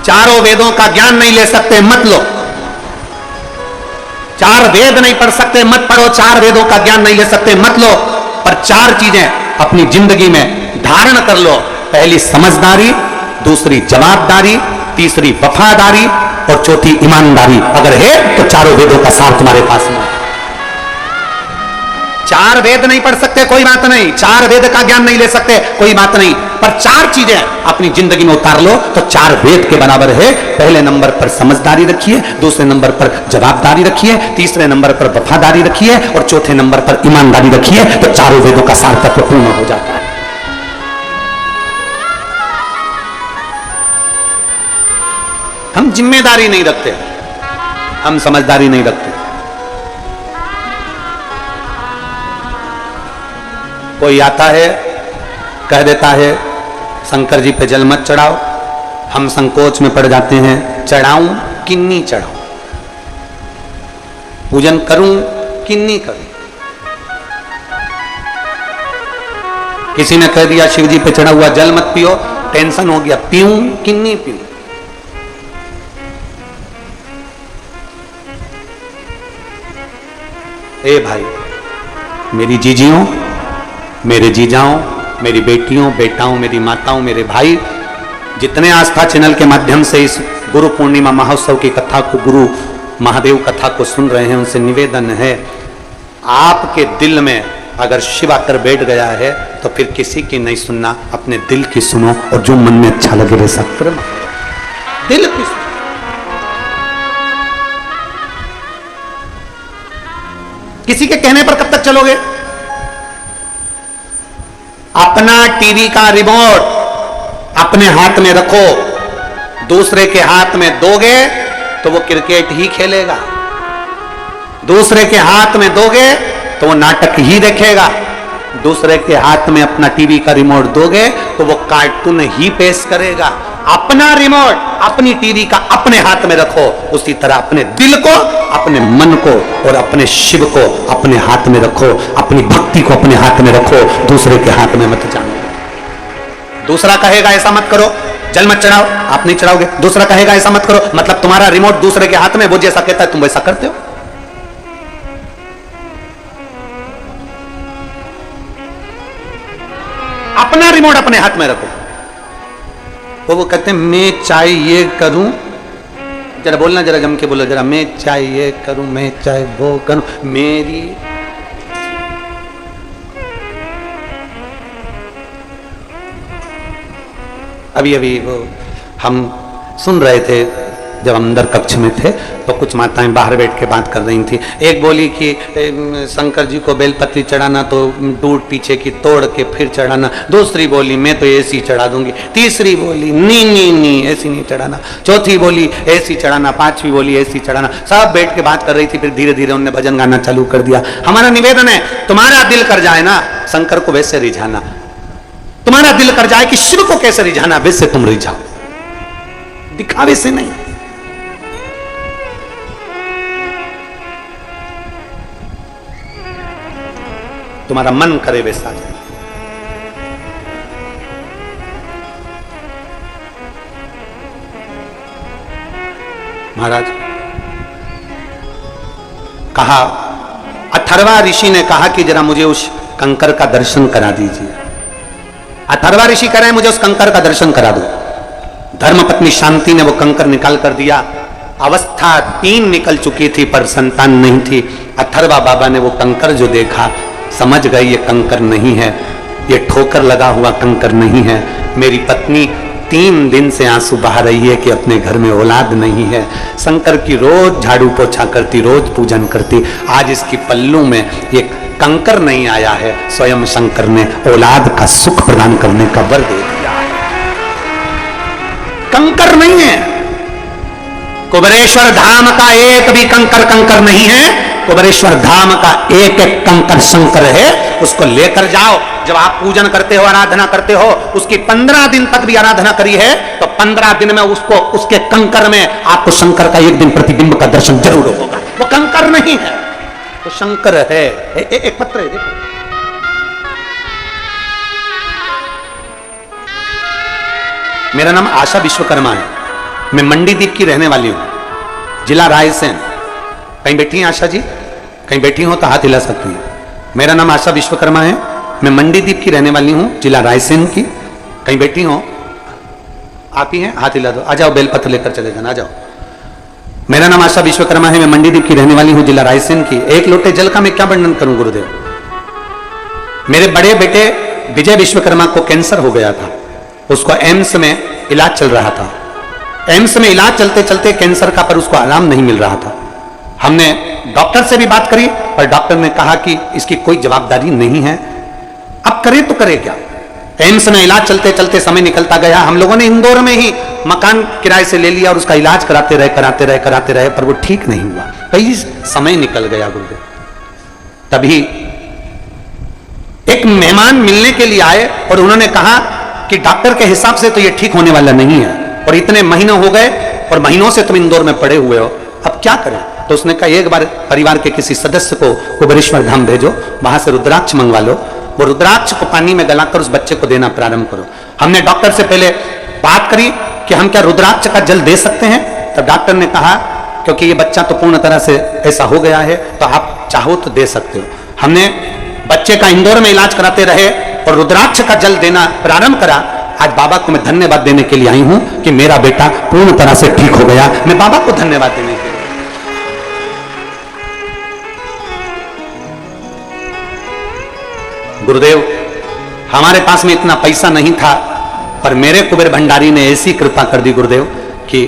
चारों वेदों का ज्ञान नहीं ले सकते मत लो। 4 वेद नहीं पढ़ सकते मत पढ़ो। 4 वेदों का ज्ञान नहीं ले सकते मत लो। पर 4 चीजें अपनी जिंदगी में धारण कर लो। पहली समझदारी, दूसरी जवाबदारी, तीसरी वफादारी और चौथी ईमानदारी अगर है तो चारों वेदों का सार तुम्हारे पास में। 4 वेद नहीं पढ़ सकते कोई बात नहीं, 4 वेद का ज्ञान नहीं ले सकते कोई बात नहीं, पर 4 चीजें अपनी जिंदगी में उतार लो तो 4 वेद के बराबर है। पहले नंबर पर समझदारी रखिए, दूसरे नंबर पर जवाबदारी रखिए, तीसरे नंबर पर वफादारी रखिए और चौथे नंबर पर ईमानदारी रखिए तो चारों वेदों का सार तत्व पूर्ण हो जाता है। हम जिम्मेदारी नहीं रखते, हम समझदारी नहीं रखते। कोई आता है कह देता है शंकर जी पे जल मत चढ़ाओ, हम संकोच में पड़ जाते हैं चढ़ाऊं कि नहीं चढ़ाऊं, पूजन करूं कि नहीं करूं। किसी ने कह दिया शिव जी पे चढ़ा हुआ जल मत पियो, टेंशन हो गया पीऊं कि नहीं पीऊं। ए भाई, मेरी जीजियों, मेरे जीजाओं, मेरी बेटियों, बेटाओं, मेरी माताओं, मेरे भाई, जितने आस्था चैनल के माध्यम से इस गुरु पूर्णिमा महोत्सव की कथा को, गुरु महादेव कथा को सुन रहे हैं, उनसे निवेदन है आपके दिल में अगर शिव आकर बैठ गया है तो फिर किसी की नहीं सुनना, अपने दिल की सुनो और जो मन में अच्छा लगे वैसा करो। दिल की सुनो। किसी के कहने पर कब तक चलोगे? अपना टीवी का रिमोट अपने हाथ में रखो, दूसरे के हाथ में दोगे तो वो क्रिकेट ही खेलेगा, दूसरे के हाथ में दोगे तो वो नाटक ही देखेगा, दूसरे के हाथ में अपना टीवी का रिमोट दोगे तो वो कार्टून ही पेश करेगा। अपना रिमोट, अपनी टीवी का अपने हाथ में रखो, उसी तरह अपने दिल को, अपने मन को और अपने शिव को अपने हाथ में रखो, अपनी भक्ति को अपने हाथ में रखो, दूसरे के हाथ में मत जानो। दूसरा कहेगा ऐसा मत करो, जल मत चढ़ाओ, आप नहीं चढ़ाओगे। दूसरा कहेगा ऐसा मत करो, मतलब तुम्हारा रिमोट दूसरे के हाथ में, वो जैसा कहता है तुम वैसा करते हो। अपना रिमोट अपने हाथ में रखो। वो कहते हैं मैं चाहे ये करूं, जरा बोलना, जरा जम के बोलो जरा, मैं चाहे ये करूं, मैं चाहे वो करूं, मेरी अभी अभी वो हम सुन रहे थे जब अंदर कक्ष में थे तो कुछ माताएं बाहर बैठ के बात कर रही थी। एक बोली कि शंकर जी को बेलपत्री चढ़ाना तो दूध पीछे की तोड़ के फिर चढ़ाना। दूसरी बोली मैं तो ऐसी चढ़ा दूंगी। तीसरी बोली नी ऐसी नहीं चढ़ाना। चौथी बोली ऐसी चढ़ाना। पांचवी बोली ऐसी चढ़ाना। सब बैठ के बात कर रही थी। फिर धीरे धीरे उन्होंने भजन गाना चालू कर दिया। हमारा निवेदन है तुम्हारा दिल कर जाए ना शंकर को वैसे रिझाना, तुम्हारा दिल कर जाए कि शिव को कैसे रिझाना वैसे तुम रिझाओ, दिखावे से नहीं। तुम्हारा मन करे वैसा जाए। महाराज कहा, अथर्वा ऋषि ने कहा कि जरा मुझे उस कंकर का दर्शन करा दीजिए। अथर्वा ऋषि कह रहे हैं मुझे उस कंकर का दर्शन करा दो। धर्मपत्नी शांति ने वो कंकर निकाल कर दिया। अवस्था 3 निकल चुकी थी पर संतान नहीं थी। अथर्वा बाबा ने वो कंकर जो देखा समझ गए ये कंकर नहीं है, ये ठोकर लगा हुआ कंकर नहीं है। मेरी पत्नी 3 दिन से आंसू बहा रही है कि अपने घर में औलाद नहीं है। शंकर की रोज झाड़ू पोछा करती, रोज पूजन करती, आज इसकी पल्लू में ये कंकर नहीं आया है। स्वयं शंकर ने औलाद का सुख प्रदान करने का वर दे दिया है। कंकर नहीं है। कुबेरेश्वर धाम का एक भी कंकर कंकर नहीं है। कुबेरेश्वर धाम का एक एक कंकर शंकर है। उसको लेकर जाओ। जब आप पूजन करते हो, आराधना करते हो, उसकी 15 दिन तक भी आराधना करी है तो 15 दिन में उसको उसके कंकर में आपको शंकर का एक दिन प्रतिबिंब का दर्शन जरूर होगा। वो कंकर नहीं है, वो शंकर है। एक पत्र है देखो। मेरा नाम आशा विश्वकर्मा है। मैं मंडीदीप की रहने वाली हूं, जिला रायसेन। कहीं बैठी हैं आशा जी? कहीं बैठी हो तो हाथ हिला सकती हैं। मेरा नाम आशा विश्वकर्मा है। मैं मंडीदीप की रहने वाली हूं, जिला रायसेन की। कहीं बैठी हो? आप ही हैं? हाथ हिला दो। आ जाओ, बेलपत्र लेकर चले जाना। आ जाओ। मेरा नाम आशा विश्वकर्मा है। मैं मंडीदीप की रहने वाली हूं, जिला रायसेन की। एक लोटे जल का मैं क्या वर्णन करूं गुरुदेव। मेरे बड़े बेटे विजय विश्वकर्मा को कैंसर हो गया था। उसको एम्स में इलाज चल रहा था। एम्स में इलाज चलते चलते कैंसर का पर उसको आराम नहीं मिल रहा था। हमने डॉक्टर से भी बात करी पर डॉक्टर ने कहा कि इसकी कोई जवाबदारी नहीं है। अब करे तो करे क्या। एम्स में इलाज चलते चलते समय निकलता गया। हम लोगों ने इंदौर में ही मकान किराए से ले लिया और उसका इलाज कराते रहे पर वो ठीक नहीं हुआ। कई समय निकल गया गुरुदेव। तभी एक मेहमान मिलने के लिए आए और उन्होंने कहा कि डॉक्टर के हिसाब से तो ये ठीक होने वाला नहीं है और इतने महीने हो गए और महीनों से तुम इंदौर में पड़े हुए हो, अब क्या करें। तो उसने कहा एक बार परिवार के किसी सदस्य को कुबेरेश्वर धाम भेजो, वहां से रुद्राक्ष मंगवा लो। वो रुद्राक्ष को पानी में गलाकर उस बच्चे को देना प्रारंभ करो। हमने डॉक्टर से पहले बात करी कि हम क्या रुद्राक्ष का जल दे सकते हैं। तब डॉक्टर ने कहा क्योंकि ये बच्चा तो पूर्ण तरह से ऐसा हो गया है तो आप चाहो तो दे सकते हो। हमने बच्चे का इंदौर में इलाज कराते रहे और रुद्राक्ष का जल देना प्रारंभ करा। आज बाबा को मैं धन्यवाद देने के लिए आई हूं कि मेरा बेटा पूर्ण तरह से ठीक हो गया। मैं बाबा को धन्यवाद देने के लिए। गुरुदेव हमारे पास में इतना पैसा नहीं था पर मेरे कुबेर भंडारी ने ऐसी कृपा कर दी गुरुदेव कि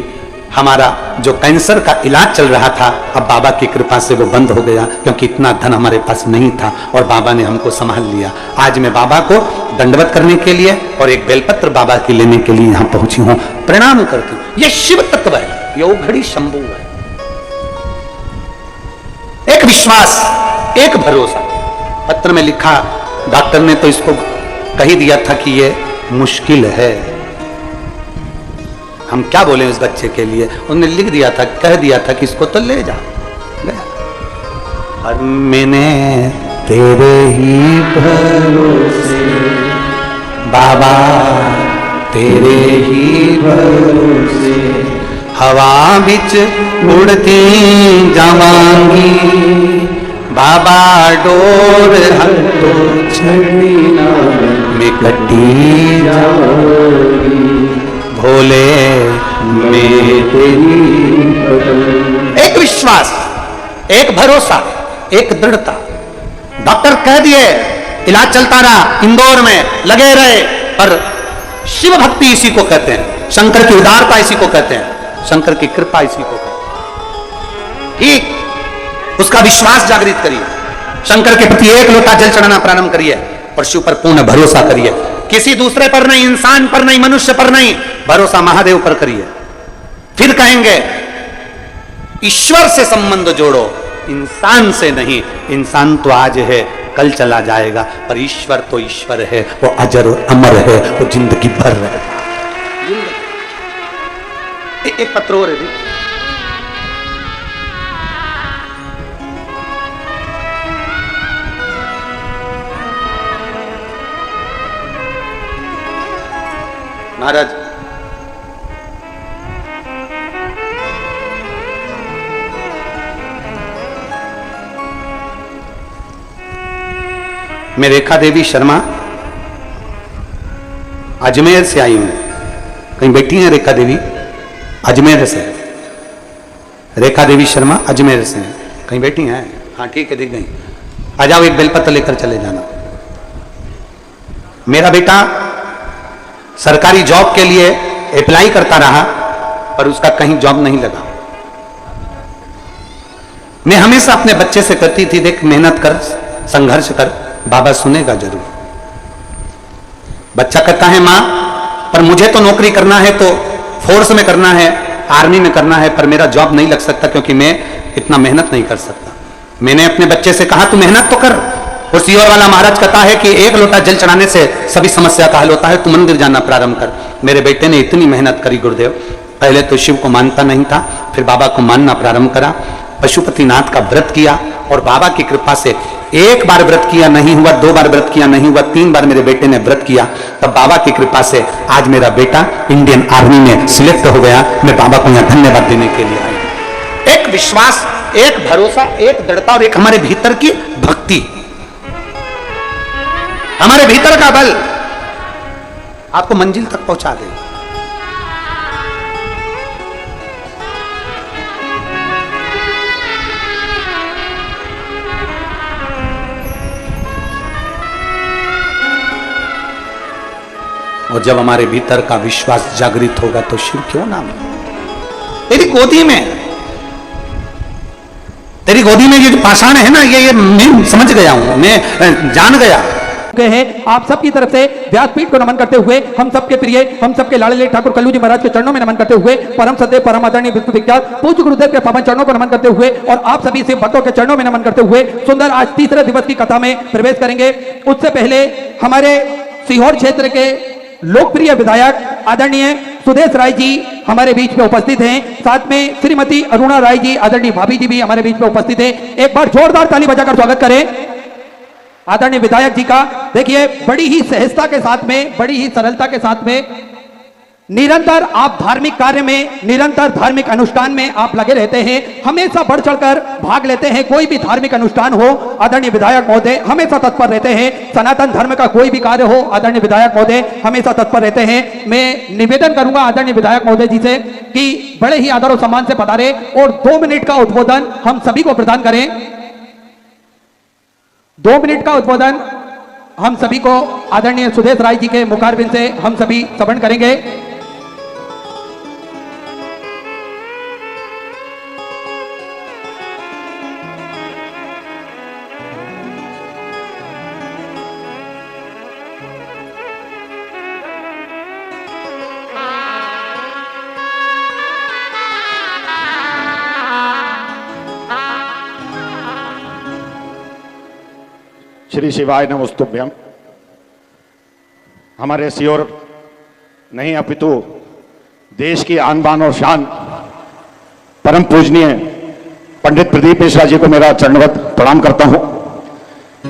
हमारा जो कैंसर का इलाज चल रहा था, अब बाबा की कृपा से वो बंद हो गया, क्योंकि इतना धन हमारे पास नहीं था और बाबा ने हमको संभाल लिया। आज मैं बाबा को दंडवत करने के लिए और एक बेलपत्र बाबा की लेने के लिए यहां पहुंची हूं। प्रणाम करती हूं। ये शिव तत्व है, ये उघड़ी शंभू है। एक विश्वास, एक भरोसा। पत्र में लिखा, डॉक्टर ने तो इसको कही दिया था कि ये मुश्किल है। हम क्या बोले उस बच्चे के लिए, उन्होंने लिख दिया था, कह दिया था कि इसको तो ले जा। और मैंने तेरे ही भरोसे बाबा, तेरे ही भरोसे हवा बिच उड़ती जावांगी बाबा, डोर हटो छड़ी ना मैं कटी जाऊंगी भोले मैं तेरी। एक विश्वास, एक भरोसा, एक दृढ़ता। डॉक्टर कह दिए, इलाज चलता रहा, इंदौर में लगे रहे, पर शिव भक्ति इसी को कहते हैं, शंकर की उदारता इसी को कहते हैं, शंकर की कृपा इसी को कहते हैं। ठीक, उसका विश्वास जागृत करिए, शंकर के प्रति एक लोटा जल चढ़ाना प्रारंभ करिए और शिव पर पूर्ण भरोसा करिए। किसी दूसरे पर नहीं, इंसान पर नहीं, मनुष्य पर नहीं, भरोसा महादेव पर करिए। फिर कहेंगे ईश्वर से संबंध जोड़ो, इंसान से नहीं। इंसान तो आज है, कल चला जाएगा, पर ईश्वर तो ईश्वर है, वो अजर और अमर है, वो जिंदगी भर रहेगा। एक पत्र और है, महाराज मैं रेखा देवी शर्मा अजमेर से आई हूं। कहीं बैठी हैं रेखा देवी? अजमेर से। रेखा देवी शर्मा अजमेर से कहीं बैठी हैं? हाँ ठीक है, दिख गई। आ जाओ, एक बेलपत्र लेकर चले जाना। मेरा बेटा सरकारी जॉब के लिए अप्लाई करता रहा, पर उसका कहीं जॉब नहीं लगा। मैं हमेशा अपने बच्चे से कहती थी, देख मेहनत कर, संघर्ष कर, बाबा सुनेगा जरूर। बच्चा कहता है मां, पर मुझे तो नौकरी करना है, तो फोर्स में करना है, आर्मी में करना है, पर मेरा जॉब नहीं लग सकता क्योंकि मैं इतना मेहनत नहीं कर सकता। मैंने अपने बच्चे से कहा तू मेहनत तो कर। और सीओर वाला महाराज कहता है कि एक लोटा जल चढ़ाने से सभी समस्या का हल होता है, तू मंदिर जाना प्रारंभ कर। मेरे बेटे ने इतनी मेहनत करी गुरुदेव, पहले तो शिव को मानता नहीं था, फिर बाबा को मानना प्रारंभ करा, पशुपतिनाथ का व्रत किया और बाबा की कृपा से एक बार व्रत किया नहीं हुआ, 2 बार व्रत किया नहीं हुआ, 3 बार मेरे बेटे ने व्रत किया, तब बाबा की कृपा से आज मेरा बेटा इंडियन आर्मी में सिलेक्ट हो गया। मैं बाबा को यहाँ धन्यवाद देने के लिए आई। एक विश्वास, एक भरोसा, एक दृढ़ता और एक हमारे भीतर की भक्ति, हमारे भीतर का बल आपको मंजिल तक पहुंचा देगा। और जब हमारे भीतर का विश्वास जागृत होगा तो शिव क्यों ना तेरी गोदी में, तेरी गोदी में ये जो पाषाण है ना, ये मैं समझ गया हूं, मैं जान गया हैं। आप सबकी तरफ से व्यासपीठ को नमन करते हुए, हम सबके प्रिय, हम सबके लाडले ठाकुर कल्लू जी महाराज के चरणों में नमन करते हुए, परम सदैव परम आदरणीय विश्वविख्यात पूज्य गुरुदेव के पावन चरणों को नमन करते हुए और आप सभी से भक्तों के चरणों में नमन करते हुए सुंदर आज तीसरे दिवस की कथा में प्रवेश करेंगे। उससे पहले हमारे सीहोर क्षेत्र के लोकप्रिय विधायक आदरणीय सुदेश राय जी हमारे बीच में उपस्थित हैं। साथ में श्रीमती अरुणा राय जी, आदरणीय भाभी जी भी हमारे बीच में उपस्थित हैं। एक बार जोरदार ताली बजाकर स्वागत करें आदरणीय विधायक जी का। देखिए बड़ी ही सहजता के साथ में, बड़ी ही सरलता के साथ में निरंतर आप धार्मिक कार्य में, निरंतर धार्मिक अनुष्ठान में आप लगे रहते हैं, हमेशा बढ़ चढ़कर भाग लेते हैं। कोई भी धार्मिक अनुष्ठान हो आदरणीय विधायक महोदय हमेशा तत्पर रहते हैं। सनातन धर्म का कोई भी कार्य हो आदरणीय विधायक महोदय हमेशा तत्पर रहते हैं। मैं निवेदन करूंगा आदरणीय विधायक महोदय जी से कि बड़े ही आदर और सम्मान से पधारे और 2 मिनट का उद्बोधन हम सभी को प्रदान करें। 2 मिनट का उद्बोधन हम सभी को आदरणीय सुदेश राय जी के मुखारबिंद से हम सभी श्रवण करेंगे। श्री शिवाय नमस्तुभ्यम। हमारे सीओर नहीं अपितु देश की आन बान और शान परम पूजनीय पंडित प्रदीप मिश्रा जी को मेरा चरणवत प्रणाम करता हूं।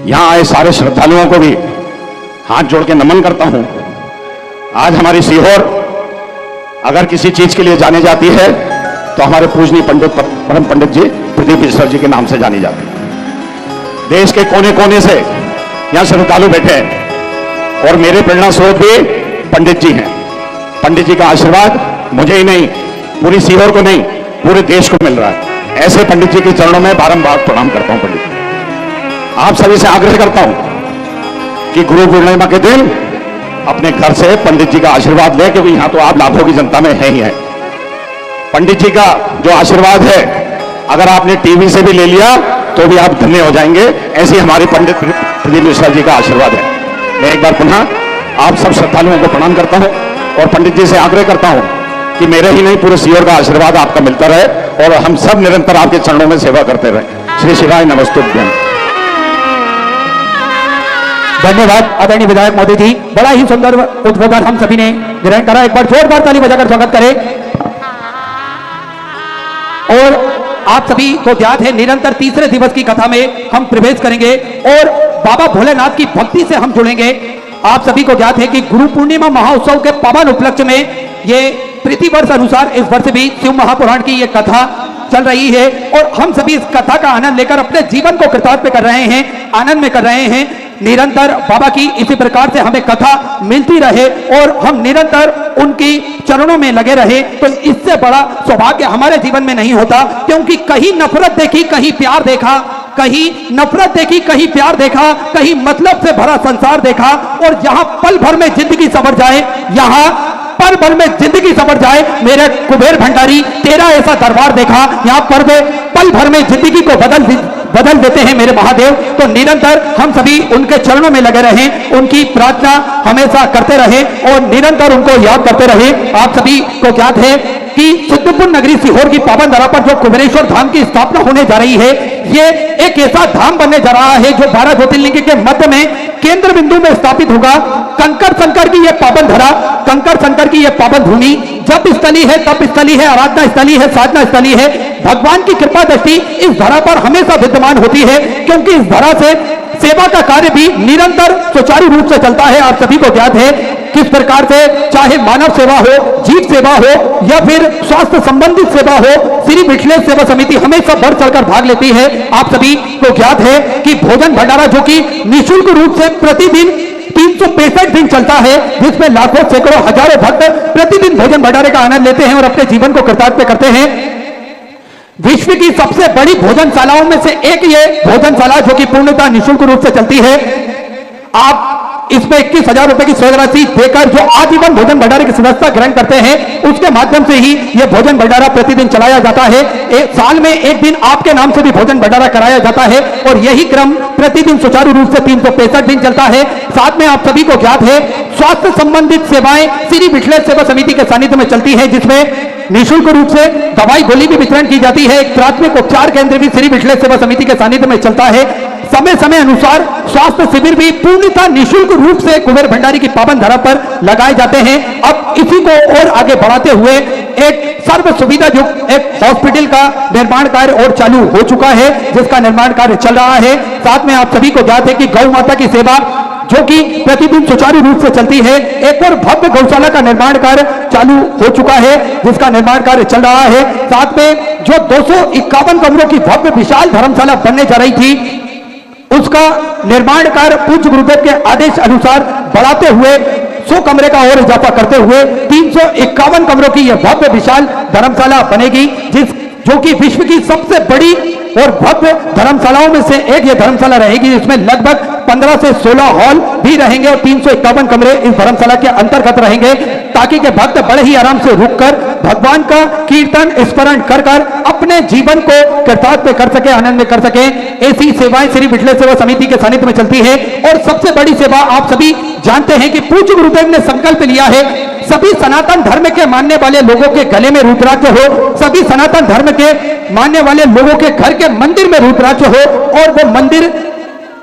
यहां आए सारे श्रद्धालुओं को भी हाथ जोड़ के नमन करता हूं। आज हमारी सीहोर अगर किसी चीज के लिए जानी जाती है तो हमारे पूजनीय पंडित परम पंडित जी प्रदीप मिश्रा जी के नाम से जानी जाती है। देश के कोने कोने से यहां श्रद्धालु बैठे हैं और मेरे प्रेरणा स्रोत भी पंडित जी हैं। पंडित जी का आशीर्वाद मुझे ही नहीं, पूरी सीहोर को नहीं, पूरे देश को मिल रहा है। ऐसे पंडित जी के चरणों में बारंबार प्रणाम करता हूं। पंडित जी, आप सभी से आग्रह करता हूं कि गुरु पूर्णिमा के दिन अपने घर से पंडित जी का आशीर्वाद लें, क्योंकि यहां तो आप लाखों की जनता में है ही है। पंडित जी का जो आशीर्वाद है अगर आपने टीवी से भी ले लिया तो भी आप धन्य हो जाएंगे। ऐसी हमारे पंडित प्रदीप मिश्रा जी का आशीर्वाद है। मैं एक बार पुनः आप सब श्रद्धालुओं को प्रणाम करता हूं और पंडित जी से आग्रह करता हूं कि मेरे ही नहीं पूरे सीहोर का आशीर्वाद आपका मिलता रहे और हम सब निरंतर आपके चरणों में सेवा करते रहे। श्री शिवाय नमस्तुभ्यम। धन्यवाद आदरणीय विधायक महोदय जी, बड़ा ही सुंदर उद्बोधन हम सभी ने ग्रहण करा। एक बार जोरदार ताली बजाकर स्वागत करें। और आप सभी को याद है निरंतर तीसरे दिवस की कथा में हम प्रवेश करेंगे और बाबा भोलेनाथ की भक्ति से हम जुड़ेंगे। आप सभी को याद है कि गुरु पूर्णिमा महोत्सव के पावन उपलक्ष्य में ये प्रतिवर्ष अनुसार इस वर्ष भी शिव महापुराण की ये कथा चल रही है और हम सभी इस कथा का आनंद लेकर अपने जीवन को कृतार्थ कर रहे हैं, आनंद में कर रहे हैं। निरंतर बाबा की इसी प्रकार से हमें कथा मिलती रहे और हम निरंतर उनकी चरणों में लगे रहे, तो इससे बड़ा सौभाग्य हमारे जीवन में नहीं होता। क्योंकि कहीं नफरत देखी, कहीं प्यार देखा, कहीं नफरत देखी, कहीं प्यार देखा, कहीं मतलब से भरा संसार देखा, और जहां पल भर में जिंदगी संवर जाए, यहां पल भर में जिंदगी संवर जाए, मेरे कुबेर भंडारी तेरा ऐसा दरबार देखा, यहां पर पल भर में जिंदगी को बदल देते हैं मेरे महादेव। तो निरंतर हम सभी उनके चरणों में लगे रहें, उनकी प्रार्थना हमेशा करते रहें और निरंतर उनको याद करते रहें। आप सभी को याद है कि सिद्धपुर नगरी सीहोर की पावन धरा पर जो कुबेरेश्वर धाम की स्थापना होने जा रही है, ये एक ऐसा धाम बनने जा रहा है जो 12 ज्योतिर्लिंग के मध्य में केंद्र बिंदु में स्थापित होगा। कंकर शंकर की यह पावन धरा, कंकर शंकर की यह पावन भूमि जप स्थली है, तप स्थली है, आराधना स्थली है, साधना स्थली है। भगवान की कृपा दृष्टि इस धरा पर हमेशा विद्यमान होती है, क्योंकि इस धरा से सेवा का कार्य भी निरंतर सुचारू रूप से चलता है। आप सभी को याद है किस प्रकार से चाहे मानव सेवा हो, जीव सेवा हो या फिर स्वास्थ्य संबंधित सेवा हो, श्री मिथिलेश सेवा समिति हमेशा बढ़ चढ़कर भाग लेती है। आप सभी को याद है कि भोजन भंडारा जो कि निःशुल्क रूप से प्रतिदिन 365 दिन चलता है, जिसमें लाखों सैकड़ों हजारों भक्त प्रतिदिन भोजन भंडारे का आनंद लेते हैं और अपने जीवन को कृतार्थ करते हैं। विश्व की सबसे बड़ी भोजनशालाओं में से एक ये भोजनशाला जो कि पूर्णतः निःशुल्क रूप से चलती है। आप इसमें 21,000 रुपए की स्वर्ग राशि देकर जो आजीवन भोजन भंडारे की सदस्यता ग्रहण करते हैं, उसके माध्यम से ही यह भोजन भंडारा प्रतिदिन चलाया जाता है। एक साल में एक दिन आपके नाम से भी भोजन भंडारा कराया जाता है और यही क्रम प्रतिदिन सुचारू रूप से 365 दिन चलता है। साथ में आप सभी को याद है स्वास्थ्य संबंधित सेवाएं श्री मिथिलेश सेवा समिति के सानिध्य में चलती है, जिसमें निःशुल्क रूप से दवाई गोली भी वितरण की जाती है। एक प्राथमिक उपचार केंद्र भी श्री मिथिलेश सेवा समिति के सानिध्य में चलता है। समय समय अनुसार स्वास्थ्य शिविर भी पूर्णतः निःशुल्क रूप से कुबेर भंडारी की पावन धरा पर लगाए जाते हैं। अब इसी को और आगे बढ़ाते हुए एक सर्व सुविधा युक्त एक हॉस्पिटल का निर्माण कार्य और चालू हो चुका है, जिसका निर्माण कार्य चल रहा है। साथ में आप सभी को याद है कि गौ माता की सेवा जो कि प्रतिदिन सुचारू रूप से चलती है, एक और भव्य गौशाला का निर्माण कार्य चालू हो चुका है, जिसका निर्माण कार्य चल रहा है। साथ में जो 251 कमरों की भव्य विशाल धर्मशाला बनने जा रही थी, उसका निर्माण कार्य पूज्य गुरुदेव के आदेश अनुसार बढ़ाते हुए 100 कमरे का और इजाफा करते हुए 351 कमरों की यह भव्य विशाल धर्मशाला बनेगी, जो कि विश्व की सबसे बड़ी और भव्य धर्मशालाओं में से एक ये धर्मशाला रहेगी। इसमें लगभग 15 से 16 हॉल भी रहेंगे और 351 कमरे इस धर्मशाला के अंतर्गत रहेंगे, ताकि के भक्त बड़े ही आराम से रुककर भगवान का कीर्तन स्मरण कर अपने जीवन को कृतार्थ कर सके, आनंद में कर सके। ऐसी सेवाएं श्री मिथिलेश सेवा समिति के सानिध्य में चलती है। और सबसे बड़ी सेवा आप सभी जानते हैं कि पूज्य गुरुदेव ने संकल्प लिया है, सभी सनातन धर्म के मानने वाले लोगों के गले में रुद्राक्ष हो, सभी सनातन धर्म के मानने वाले लोगों के घर के मंदिर में रुद्राक्ष हो, और वो मंदिर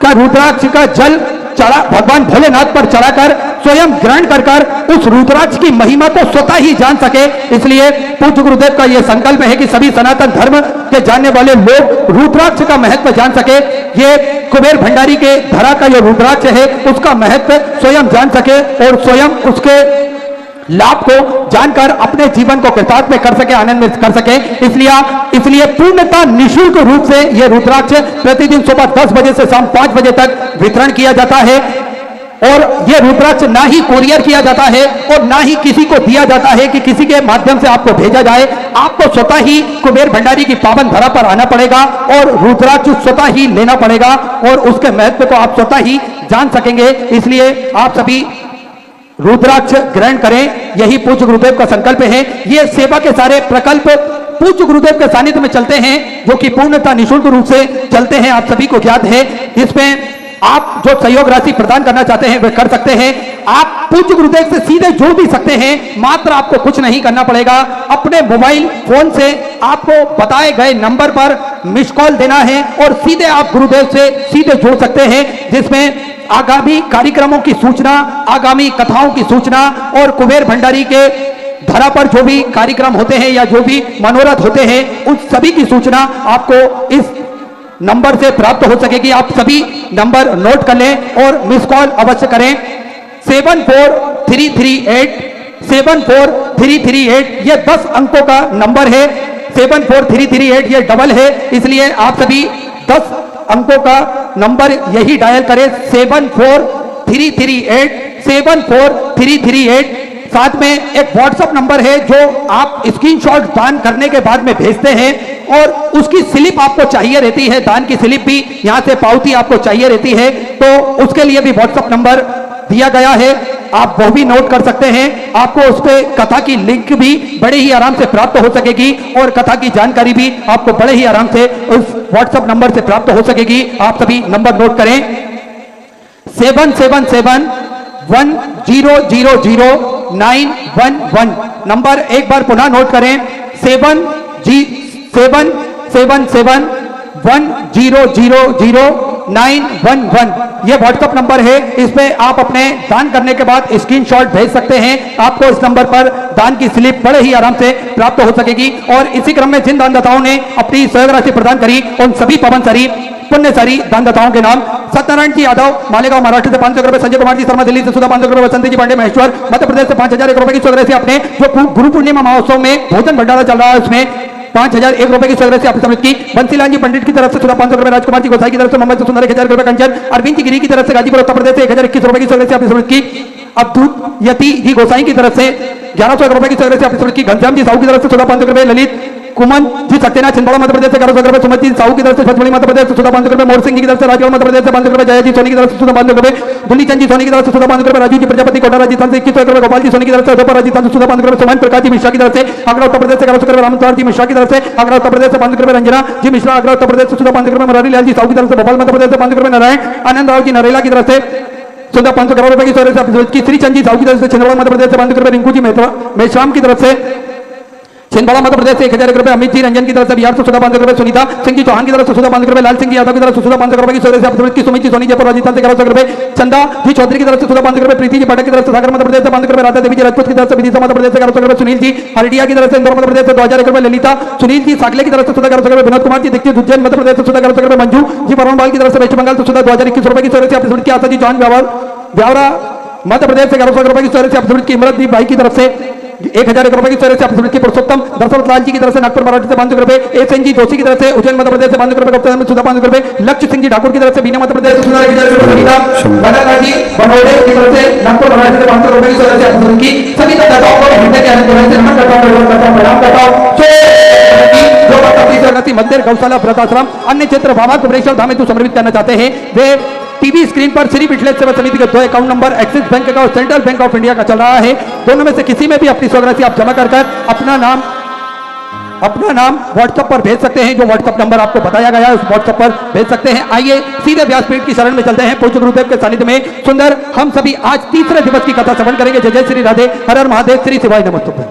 का रुद्राक्ष का जल चढ़ा भगवान भोलेनाथ पर चढ़ाकर स्वयं ग्रहण कर उस रुद्राक्ष की महिमा को स्वतः ही जान सके। इसलिए पूज्य गुरुदेव का यह संकल्प है कि सभी सनातन धर्म के जानने वाले लोग रुद्राक्ष का महत्व जान सके। ये कुबेर भंडारी के धरा का जो रुद्राक्ष है उसका महत्व स्वयं जान सके और स्वयं उसके लाभ को जानकर अपने जीवन को कृतार्थ में कर सके, आनंदित कर सके। इसलिए पूर्णतः निःशुल्क रूप से यह रुद्राक्ष प्रतिदिन सुबह 10 बजे से शाम 5 बजे तक वितरण किया जाता है। और यह रुद्राक्ष ना ही कोरियर किया जाता है और ना ही किसी को दिया जाता है कि किसी के माध्यम से आपको भेजा जाए। आपको स्वतः ही कुबेर भंडारी की पावन धरा पर आना पड़ेगा और रुद्राक्ष स्वतः ही लेना पड़ेगा और उसके महत्व को आप स्वतः ही जान सकेंगे। इसलिए आप सभी रुद्राक्ष ग्रहण करें, यही पूज्य गुरुदेव का संकल्प है। ये सेवा के सारे प्रकल्प पूज्य गुरुदेव के सानिध्य में चलते हैं, जो कि पूर्णतः निःशुल्क रूप से चलते हैं, आप सभी को ज्ञात है। इसमें आप जो सहयोग राशि प्रदान करना चाहते हैं वे कर सकते हैं। आप पूज्य गुरुदेव से सीधे जुड़ भी सकते हैं, मात्र आपको कुछ नहीं करना पड़ेगा। अपने मोबाइल फोन से आपको बताए गए नंबर पर मिस कॉल देना है और सीधे आप गुरुदेव से सीधे जुड़ सकते हैं, जिसमें आगामी कार्यक्रमों की सूचना, आगामी कथाओं की सूचना और कुबेर भंडारी के धरा पर जो भी कार्यक्रम होते हैं या जो भी मनोरथ होते हैं उन सभी की सूचना आपको इस नंबर से प्राप्त हो सकेगी। आप सभी नंबर नोट कर लें और मिस कॉल अवश्य करें। 74338 ये 10 अंकों का नंबर है। 74338 ये डबल है, इसलिए आप सभी 10 अंकों का नंबर यही डायल करें, 74338। साथ में एक व्हाट्सएप नंबर है जो आप स्क्रीनशॉट दान करने के बाद में भेजते हैं और उसकी स्लिप आपको चाहिए रहती है, दान की स्लिप भी यहां से पावती आपको चाहिए रहती है, तो उसके लिए भी व्हाट्सएप नंबर दिया गया है, आप वो भी नोट कर सकते हैं। आपको उस पर कथा की लिंक भी बड़े ही आराम से प्राप्त हो सकेगी और कथा की जानकारी भी आपको बड़े ही आराम से उस व्हाट्सएप नंबर से प्राप्त हो सकेगी। आप सभी नंबर नोट करें, 77710000911। नंबर एक बार पुनः नोट करें, 77710000911। ये व्हाट्सएप नंबर है, इसमें आप अपने दान करने के बाद स्क्रीनशॉट भेज सकते हैं। आपको इस नंबर पर दान की स्लिप बड़े ही आराम से प्राप्त हो सकेगी। और इसी क्रम में जिन दानदाताओं ने अपनी सहयोग राशि प्रदान करी उन सभी पवनसरी पुण्यसरी दानदाताओं के नाम: सत्यनारायण जी यादव मालेगांव महाराष्ट्र से 500 रुपए, संजय कुमार जी शर्मा दिल्ली से 500 रुपए, बसंती जी पांडे महेश्वर मध्य प्रदेश से 5001 रुपए की सहयोग राशि अपने जो गुरु पूर्णिमा महोत्सव में भोजन भंडारा चल रहा है उसमें 5001 रुपए की सहयोग राशि आपने समृद्ध की। बंसीलाल जी पंडित की तरफ से 500 रुपए, राजकुमार जी गोसाई की तरफ से मुंबई से सुंदर 1000 रुपए, कंचन अरविंद जी गिरी की तरफ से गाजीपुर उत्तर प्रदेश से 1021 रुपए की सहयोग राशि आपने समृद्ध की। अब्दुल यती जी गोसाई की तरफ से 1101 रुपए की सहयोग राशि आपने समृद्ध की। घनश्याम जी साहू की तरफ से 500 रुपए, ललित कुमन जी सक्सेना छिंदवाड़ा मध्य प्रदेश से 1100 रुपए, सुमत जी साहू की तरफ से छतरपुर मध्य प्रदेश से 500 रुपए, मोर सिंह जी की तरफ से राजगढ़ मध्य प्रदेश से 500 रुपए, जया जी सोनी की तरफ से 500 रुपए, दुल्लीचंद जी सोनी की तरफ से 500 रुपए, राजू जी प्रजापति कोटा राजस्थान से 21 रुपए, गोपाल जी सोनी की तरफ से उदयपुर राजस्थान से 500 रुपए, सुमन प्रकाश जी मिश्रा की तरफ से आगरा उत्तर प्रदेश से 1100 रुपए, रामचंद्र जी मिश्रा की तरफ से आगरा उत्तर प्रदेश से 500 रुपए, रंजना जी मिश्रा आगरा उत्तर प्रदेश से 500 रुपए, मुरारी लाल जी साहू की तरफ से भोपाल मध्य प्रदेश से 500 रुपए, नारायण आनंद राव जी नरेला की तरफ से 500 रुपए की सहयोग राशि, श्रीचंद जी साहू की तरफ से छिंदवाड़ा मध्य प्रदेश से 500 रुपए, रिंकू जी मेश्राम की तरफ से छिंदवाड़ा मध्य प्रदेश से 1001 रुपए, अमित जी रंजन की तरफ से बिहार से 500 रुपए, सुनीता सिंह जी चौहान की तरफ से 500 रुपए, लाल सिंह जी यादव की तरफ से 500 रुपए की सहयोग राशि की, सुमित जी सोनी जयपुर राजस्थान से 1100 रुपए, चंदा जी चौधरी की तरफ से 500 रुपए, प्रीति जी पाठक की तरफ से सागर मध्य प्रदेश से 500 रुपए, राधा देवी जी राजपूत की तरफ से विदिशा मध्य प्रदेश से 1100 रुपए, सुनील जी हरिडिया की तरफ से इंदौर मध्य प्रदेश से 2001 रुपए, ललिता सुनील जी साकले की तरफ से 1100 रुपए, विनोद कुमार जी दीक्षित उज्जैन मध्य प्रदेश से 1100 रुपए, मंजू जी परमबाल की तरफ से वेस्ट बंगाल से 2021 रुपए की सहयोग राशि की, आशा जी चौहान ब्यावरा मध्य प्रदेश से 1100 रुपए की सहयोग राशि की, इमरतदीप भाई की तरफ से 1001 रुपए की सहयोग राशि की, पुरुषोत्तम दशरथ लाल जी की तरफ से नागपुर महाराष्ट्र से 500 रुपए, एसएन जी जोशी की तरफ से उज्जैन मध्य प्रदेश से 500 रुपए, गुप्ता में 500 रुपए, लक्ष्य सिंह जी ठाकुर की तरफ से बीना मध्य प्रदेश से 1000 जी बनोड़े की तरफ से नागपुर महाराष्ट्र से 500 रुपए की सहयोग राशि की। सभी दाताओं को हृदय के आनंद से नमन करता हूं, प्रणाम करता हूं। जो भक्त मंदिर गौशाला व्रताश्रम अन्य क्षेत्र बाबा कुबरेश्वर धाम हेतु समर्पित करना चाहते हैं वे टीवी स्क्रीन पर श्री विठलेश्वर सेवा समिति के 2 अकाउंट नंबर एक्सिस बैंक का और सेंट्रल बैंक ऑफ इंडिया का चल रहा है। दोनों में से किसी में भी अपनी सहयोग राशि आप जमा कर अपना नाम व्हाट्सएप पर भेज सकते हैं। जो व्हाट्सएप नंबर आपको बताया गया है उस व्हाट्सएप पर भेज सकते हैं। आइए सीधे व्यासपीठ की शरण में चलते हैं। पूज्य गुरुदेव के सानिध्य में सुंदर हम सभी आज तीसरे दिवस की कथा श्रवण करेंगे। जय जय श्री राधे, हर हर महादेव, श्री शिवाय नमस्तुभ्यं।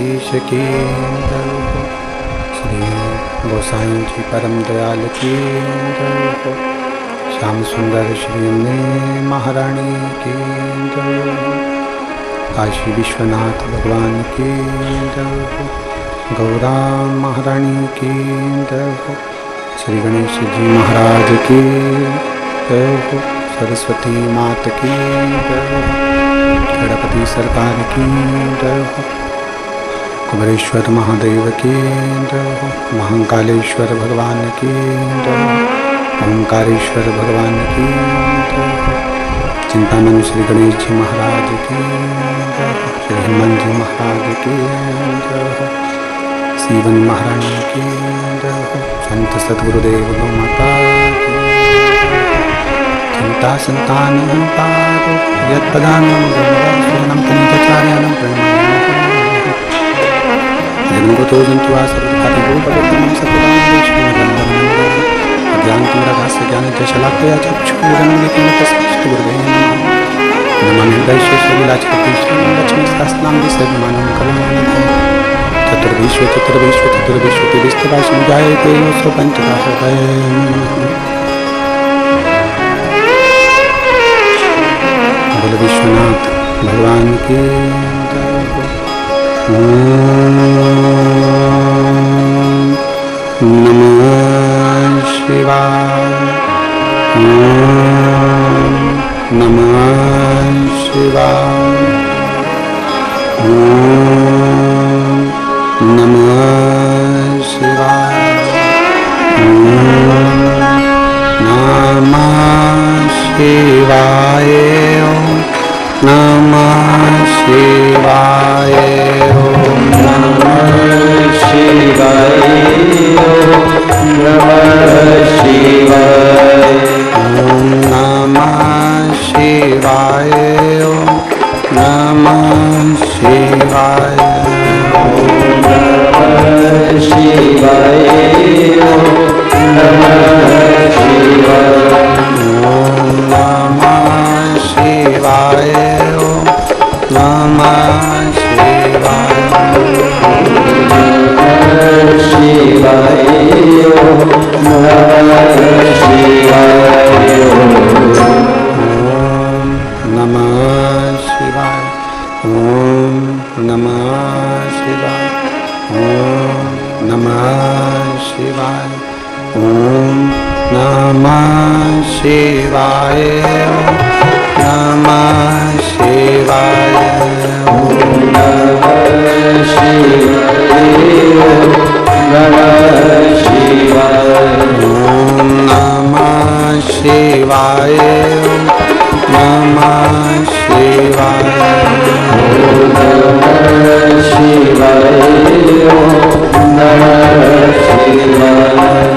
द्वारकाधीश की जय हो, श्री गोसाई जी परम दयाल की जय हो, श्याम सुंदर श्री अम्बे महारानी की जय हो, काशी विश्वनाथ भगवान की जय हो, गौरा महारानी की जय हो, श्री गणेश जी महाराज की जय हो, सरस्वती मात की जय हो, गणपति सरकार की जय हो, कुबेरेश्वर महादेव की जय हो, महाकालेश्वर भगवान की जय हो, ओंकारेश्वर भगवान की जय हो, चिंतामन श्री गणेश जी महाराज की जय हो, श्री हनुमान जी महाराज की जय हो, सीवन महारानी की जय हो, संत सद्गुरुदेव गौ माता की चिंता संतान पारो यत्पदानं ब्रह्मवासुनं तनिचार्यानं प्रणमामि जन्मगतो जन्तुआ सर्वकार्यो भगवतं सत्वदानं ज्ञानतिमिरागास्य ज्ञानजशलाकया चक्षुरुन्मिलितं तस्मै गुरुवे नमः नमामि वैश्वेश्वरविलासकृष्णं लक्ष्मीशास्त्रां विसर्मानं करोमि चतुर्विश्व जायते योऽसौ पञ्चदाहृदय बोल विश्वनाथ भगवान की जय हो। ओम नमः शिवाय, ओम नमः शिवाय, ओम नमः शिवाय, ओम नमः शिवाय, ओम नमः शिवाय, ओम नमः शिवाय, ओम नमः शिवाय, ओम नमः शिवाय, ओम नमः शिवाय, ओम नमः शिवाय, ओम नमः शिवाय, ओम नमः शिवाय, ओम नमः शिवाय, शिवाय, ओम नमः शिवाय, ओम नमः शिवाय, ओम नमः शिवाय, ओम नमः शिवाय, ओम नमः शिवाय, ओम नमः शिवाय, ओम नमः शिवाय, ओम नमः शिवाय, ओम नमः शिवाय, ओम नमः शिवाय, ओम नमः शिवाय, ओम नमः शिवाय,